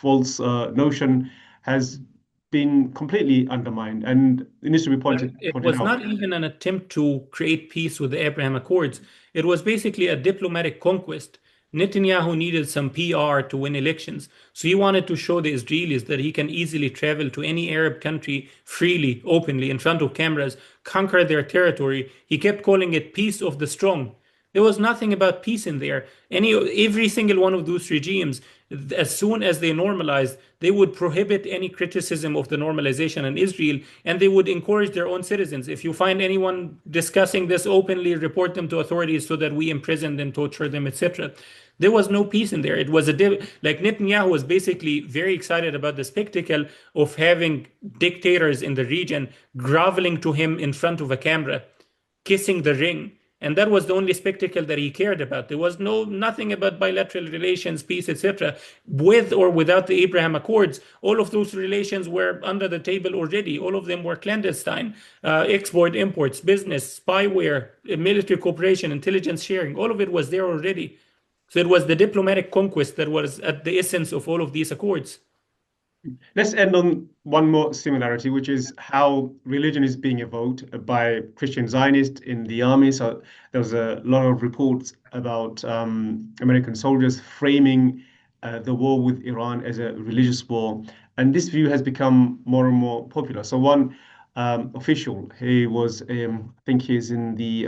false notion has been completely undermined, and it needs to be pointed out. It was not even an attempt to create peace with the Abraham Accords. It was basically a diplomatic conquest. Netanyahu needed some PR to win elections. So he wanted to show the Israelis that he can easily travel to any Arab country freely, openly, in front of cameras, conquer their territory. He kept calling it peace of the strong. There was nothing about peace in there. Every single one of those regimes, as soon as they normalized, they would prohibit any criticism of the normalization in Israel, and they would encourage their own citizens. If you find anyone discussing this openly, report them to authorities so that we imprison them, torture them, etc. There was no peace in there. It was like Netanyahu was basically very excited about the spectacle of having dictators in the region groveling to him in front of a camera, kissing the ring, And that was the only spectacle that he cared about. There was nothing about bilateral relations, peace, etc. With or without the Abraham Accords, all of those relations were under the table already. All of them were clandestine. Export, imports, business, spyware, military cooperation, intelligence sharing, all of it was there already. So it was the diplomatic conquest that was at the essence of all of these accords. Let's end on one more similarity, which is how religion is being evoked by Christian Zionists in the army. So there was a lot of reports about American soldiers framing the war with Iran as a religious war, and this view has become more and more popular. So one official, he was, I think he's in the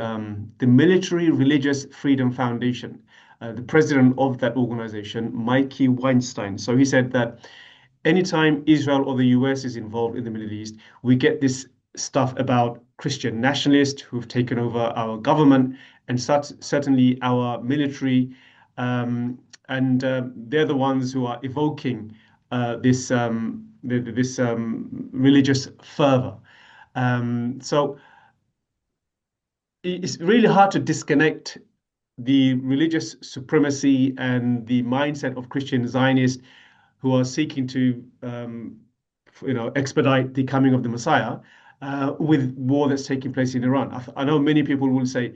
Military Religious Freedom Foundation, the president of that organization, Mikey Weinstein. So he said that anytime Israel or the US is involved in the Middle East, we get this stuff about Christian nationalists who've taken over our government and certainly our military. And they're the ones who are evoking this religious fervor. So it's really hard to disconnect the religious supremacy and the mindset of Christian Zionists who are seeking to, expedite the coming of the Messiah with war that's taking place in Iran. I know many people will say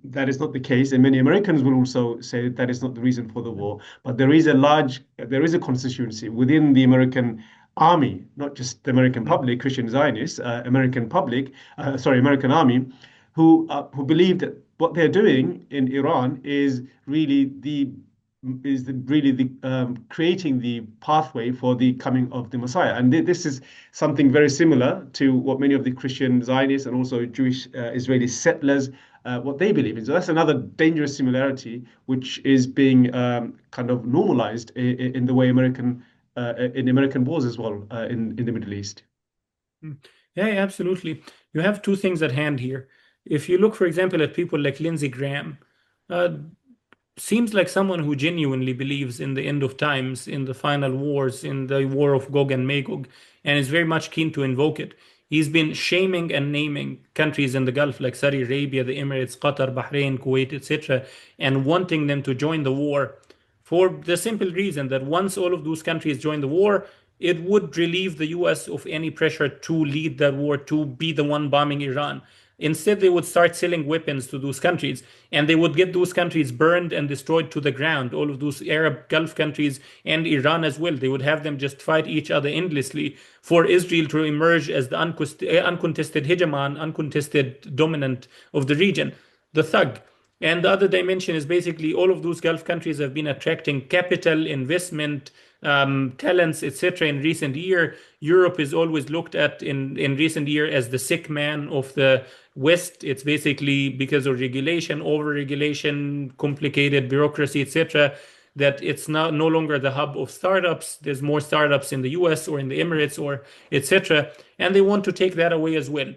that is not the case, and many Americans will also say that is not the reason for the war. But there is a constituency within the American army, not just the American public, Christian Zionists, American army, who believe that what they're doing in Iran is really creating the pathway for the coming of the Messiah. And this is something very similar to what many of the Christian Zionists and also Jewish Israeli settlers, what they believe in. So that's another dangerous similarity, which is being kind of normalized in the way in American wars as well in the Middle East. Yeah, absolutely. You have two things at hand here. If you look, for example, at people like Lindsey Graham, seems like someone who genuinely believes in the end of times, in the final wars, in the war of Gog and Magog, and is very much keen to invoke it. He's been shaming and naming countries in the Gulf like Saudi Arabia, the Emirates, Qatar, Bahrain, Kuwait, etc., and wanting them to join the war for the simple reason that once all of those countries join the war, it would relieve the US of any pressure to lead that war, to be the one bombing Iran. Instead, they would start selling weapons to those countries, and they would get those countries burned and destroyed to the ground. All of those Arab Gulf countries and Iran as well. They would have them just fight each other endlessly for Israel to emerge as the uncontested hegemon, uncontested dominant of the region, the thug. And the other dimension is basically all of those Gulf countries have been attracting capital, investment, talents, etc. in recent year. Europe is always looked at in recent year as the sick man of the West. It's basically because of regulation, over-regulation, complicated bureaucracy, etc., that it's now no longer the hub of startups. There's more startups in the US or in the Emirates or etc. And they want to take that away as well.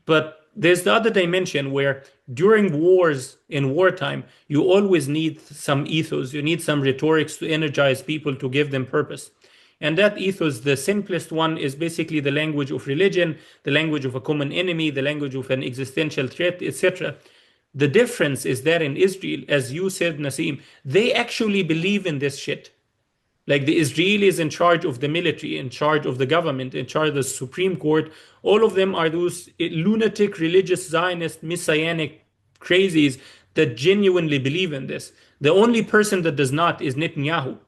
But there's the other dimension where during wars, in wartime, you always need some ethos. You need some rhetorics to energize people, to give them purpose. And that ethos, the simplest one, is basically the language of religion, the language of a common enemy, the language of an existential threat, etc. The difference is that in Israel, as you said, Nasim, they actually believe in this shit. Like the Israelis in charge of the military, in charge of the government, in charge of the Supreme Court, all of them are those lunatic, religious, Zionist, messianic crazies that genuinely believe in this. The only person that does not is Netanyahu.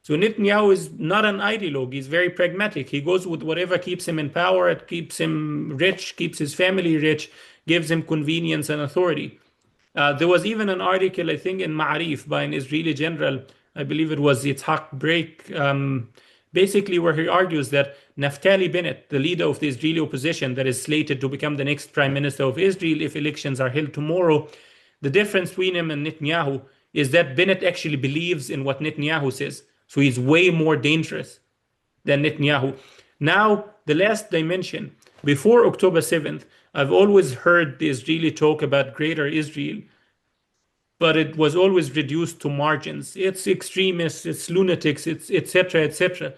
So Netanyahu is not an ideologue. He's very pragmatic. He goes with whatever keeps him in power, it keeps him rich, keeps his family rich, gives him convenience and authority. There was even an article, I think, in Ma'arif by an Israeli general, I believe it was Yitzhak Break, basically where he argues that Naftali Bennett, the leader of the Israeli opposition that is slated to become the next prime minister of Israel if elections are held tomorrow, the difference between him and Netanyahu is that Bennett actually believes in what Netanyahu says. So he's way more dangerous than Netanyahu. Now, the last dimension, before October 7th, I've always heard the Israeli talk about greater Israel, but it was always reduced to margins. It's extremists, it's lunatics, it's etc., etc.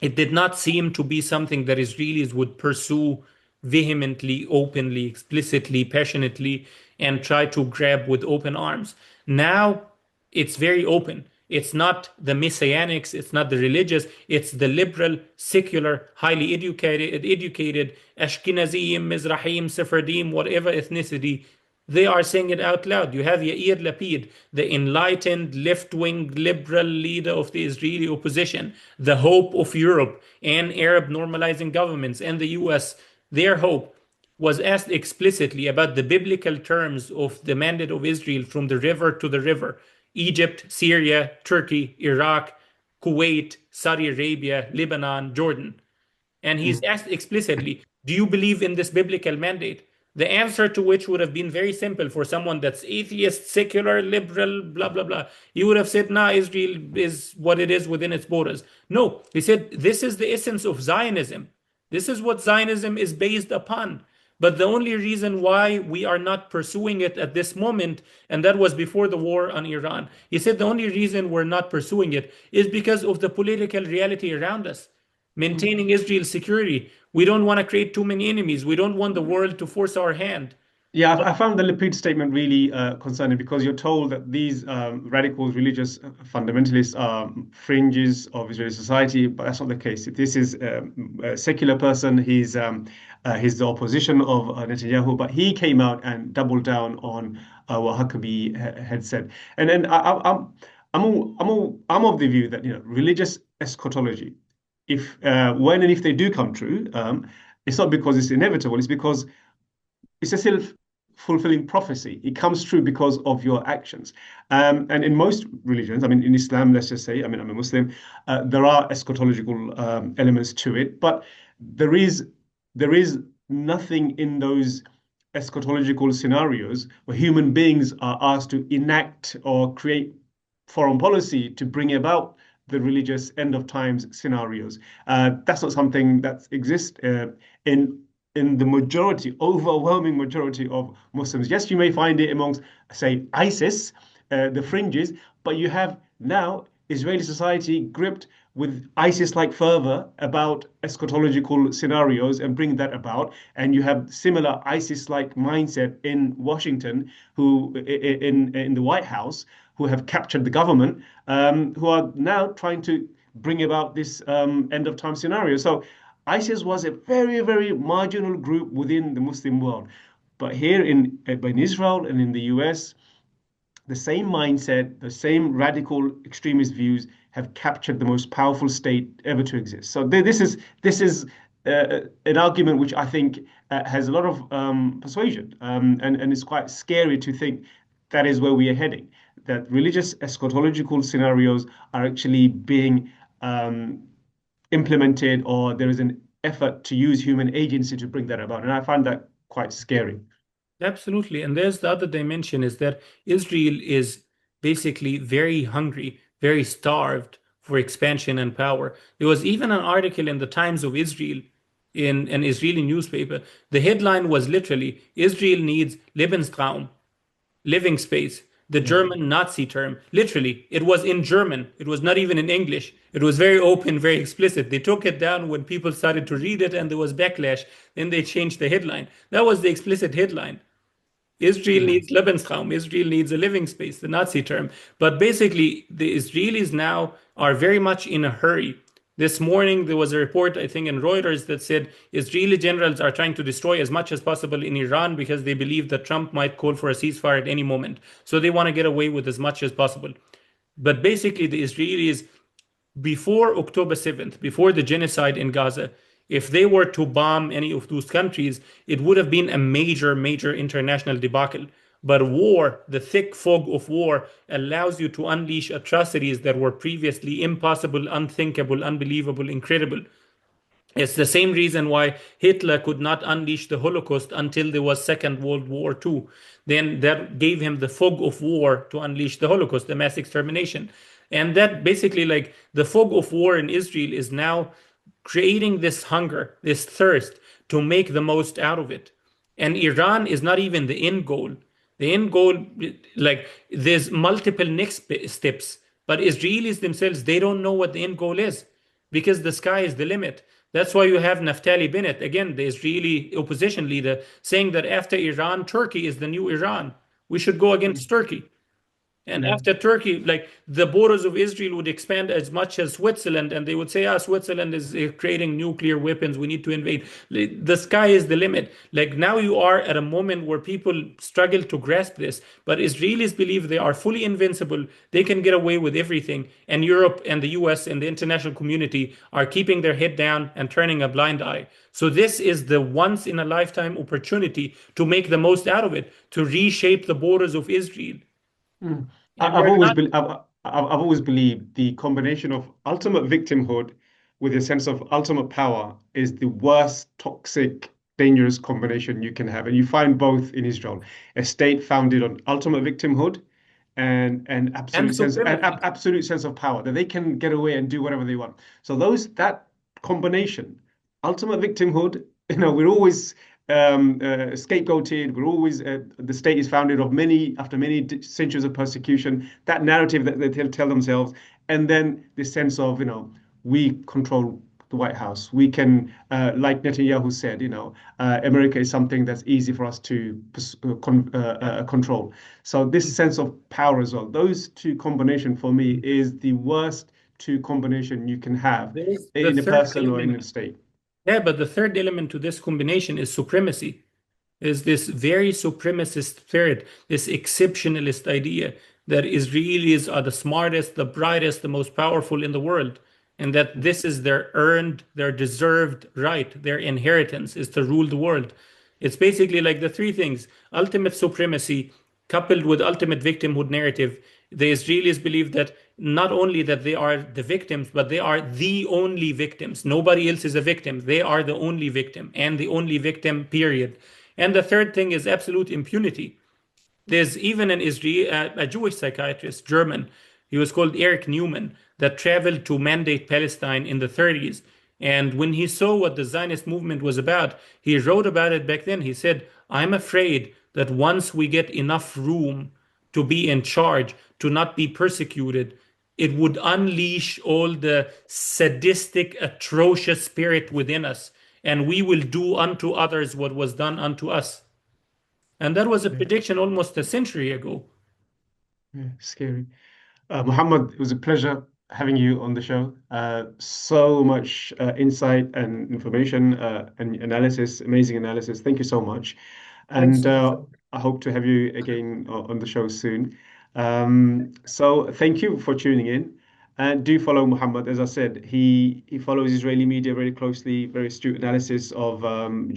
It did not seem to be something that Israelis would pursue vehemently, openly, explicitly, passionately, and try to grab with open arms. Now it's very open. It's not the messianics, it's not the religious, it's the liberal, secular, highly educated Ashkenazim, Mizrahim, Sephardim, whatever ethnicity. They are saying it out loud. You have Yair Lapid, the enlightened left-wing liberal leader of the Israeli opposition, the hope of Europe and Arab normalizing governments and the US. Their hope was asked explicitly about the biblical terms of the mandate of Israel from the river to the river: Egypt, Syria, Turkey, Iraq, Kuwait, Saudi Arabia, Lebanon, Jordan. And he's asked explicitly, do you believe in this biblical mandate? The answer to which would have been very simple for someone that's atheist, secular, liberal, blah, blah, blah. He would have said, nah, Israel is what it is within its borders. No, he said, this is the essence of Zionism. This is what Zionism is based upon. But the only reason why we are not pursuing it at this moment, and that was before the war on Iran, he said the only reason we're not pursuing it is because of the political reality around us. Maintaining Israel's security. We don't want to create too many enemies. We don't want the world to force our hand. Yeah, I found the Lapid statement really concerning because you're told that these radical religious fundamentalists are fringes of Israeli society, but that's not the case. This is a secular person. He's the opposition of Netanyahu, but he came out and doubled down on what Huckabee had said. And then I'm of the view that religious eschatology, if when and if they do come true, it's not because it's inevitable. It's because it's a self-fulfilling prophecy. It comes true because of your actions. And in most religions, I mean, in Islam, let's just say, I mean, I'm a Muslim, there are eschatological elements to it, but there is nothing in those eschatological scenarios where human beings are asked to enact or create foreign policy to bring about the religious end of times scenarios. That's not something that exists in the majority, overwhelming majority of Muslims. Yes, you may find it amongst, say, ISIS, the fringes, but you have now Israeli society gripped with ISIS-like fervor about eschatological scenarios and bring that about. And you have similar ISIS-like mindset in Washington, who in the White House, who have captured the government, who are now trying to bring about this end of time scenario. So ISIS was a very, very marginal group within the Muslim world. But here in Israel and in the US, the same mindset, the same radical extremist views have captured the most powerful state ever to exist. So this is an argument which I think has a lot of persuasion, and it's quite scary to think that is where we are heading. That religious eschatological scenarios are actually being implemented, or there is an effort to use human agency to bring that about, and I find that quite scary. Absolutely. And there's the other dimension is that Israel is basically very hungry, very starved for expansion and power. There was even an article in the Times of Israel in an Israeli newspaper. The headline was literally, Israel needs Lebensraum, living space, the German Nazi term. Literally, it was in German. It was not even in English. It was very open, very explicit. They took it down when people started to read it and there was backlash. Then they changed the headline. That was the explicit headline. Israel Yeah. needs Lebensraum. Israel needs a living space, the Nazi term. But basically, the Israelis now are very much in a hurry. This morning, there was a report, I think, in Reuters that said Israeli generals are trying to destroy as much as possible in Iran because they believe that Trump might call for a ceasefire at any moment. So they want to get away with as much as possible. But basically, the Israelis, before October 7th, before the genocide in Gaza, if they were to bomb any of those countries, it would have been a major, major international debacle. But war, the thick fog of war, allows you to unleash atrocities that were previously impossible, unthinkable, unbelievable, incredible. It's the same reason why Hitler could not unleash the Holocaust until there was Second World War II. Then that gave him the fog of war to unleash the Holocaust, the mass extermination. And that basically, like, the fog of war in Israel is now creating this hunger, this thirst to make the most out of it. And Iran is not even the end goal. The end goal, like, there's multiple next steps, but Israelis themselves, they don't know what the end goal is because the sky is the limit. That's why you have Naftali Bennett, again, the Israeli opposition leader, saying that after Iran, Turkey is the new Iran. We should go against Turkey. And Yeah. after Turkey, like the borders of Israel would expand as much as Switzerland, and they would say, ah, Switzerland is creating nuclear weapons. We need to invade. The sky is the limit. Like now you are at a moment where people struggle to grasp this, but Israelis believe they are fully invincible. They can get away with everything. And Europe and the US and the international community are keeping their head down and turning a blind eye. So this is the once in a lifetime opportunity to make the most out of it, to reshape the borders of Israel. Mm. And we're not. I've always believed the combination of ultimate victimhood with a sense of ultimate power is the worst toxic, dangerous combination you can have. And you find both in Israel, a state founded on ultimate victimhood and And supremacy. absolute sense of power that they can get away and do whatever they want. So that combination, ultimate victimhood, we're always scapegoated. We're always the state is founded of after many centuries of persecution. That narrative that they tell themselves, and then this sense of we control the White House. We can, like Netanyahu said, America is something that's easy for us to control. So this sense of power as well. Those two combination for me is the worst two combination you can have There is the in a third person or in a element. state. Yeah, but the third element to this combination is supremacy, is this very supremacist spirit, this exceptionalist idea that Israelis are the smartest, the brightest, the most powerful in the world, and that this is their earned, their deserved right, their inheritance is to rule the world. It's basically like the three things: ultimate supremacy coupled with ultimate victimhood narrative. The Israelis believe that not only that they are the victims, but they are the only victims. Nobody else is a victim. They are the only victim and the only victim, period. And the third thing is absolute impunity. There's even an Israeli, a Jewish psychiatrist, German. He was called Eric Newman, that traveled to mandate Palestine in the 30s. And when he saw what the Zionist movement was about, he wrote about it back then. He said, I'm afraid that once we get enough room to be in charge, to not be persecuted, it would unleash all the sadistic, atrocious spirit within us, and we will do unto others what was done unto us. And that was a Yeah, prediction almost a century ago. yeah, scary. Muhammad, it was a pleasure having you on the show. So much insight and information and analysis, amazing analysis. Thank you so much. Thanks, And Professor. I hope to have you again on the show soon. So thank you for tuning in. And do follow Muhammad. As I said, he follows Israeli media very closely, very astute analysis of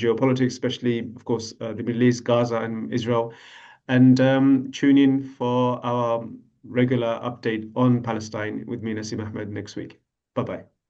geopolitics, especially, of course, the Middle East, Gaza, and Israel. And tune in for our regular update on Palestine with me, Nassim Ahmed, next week. Bye bye.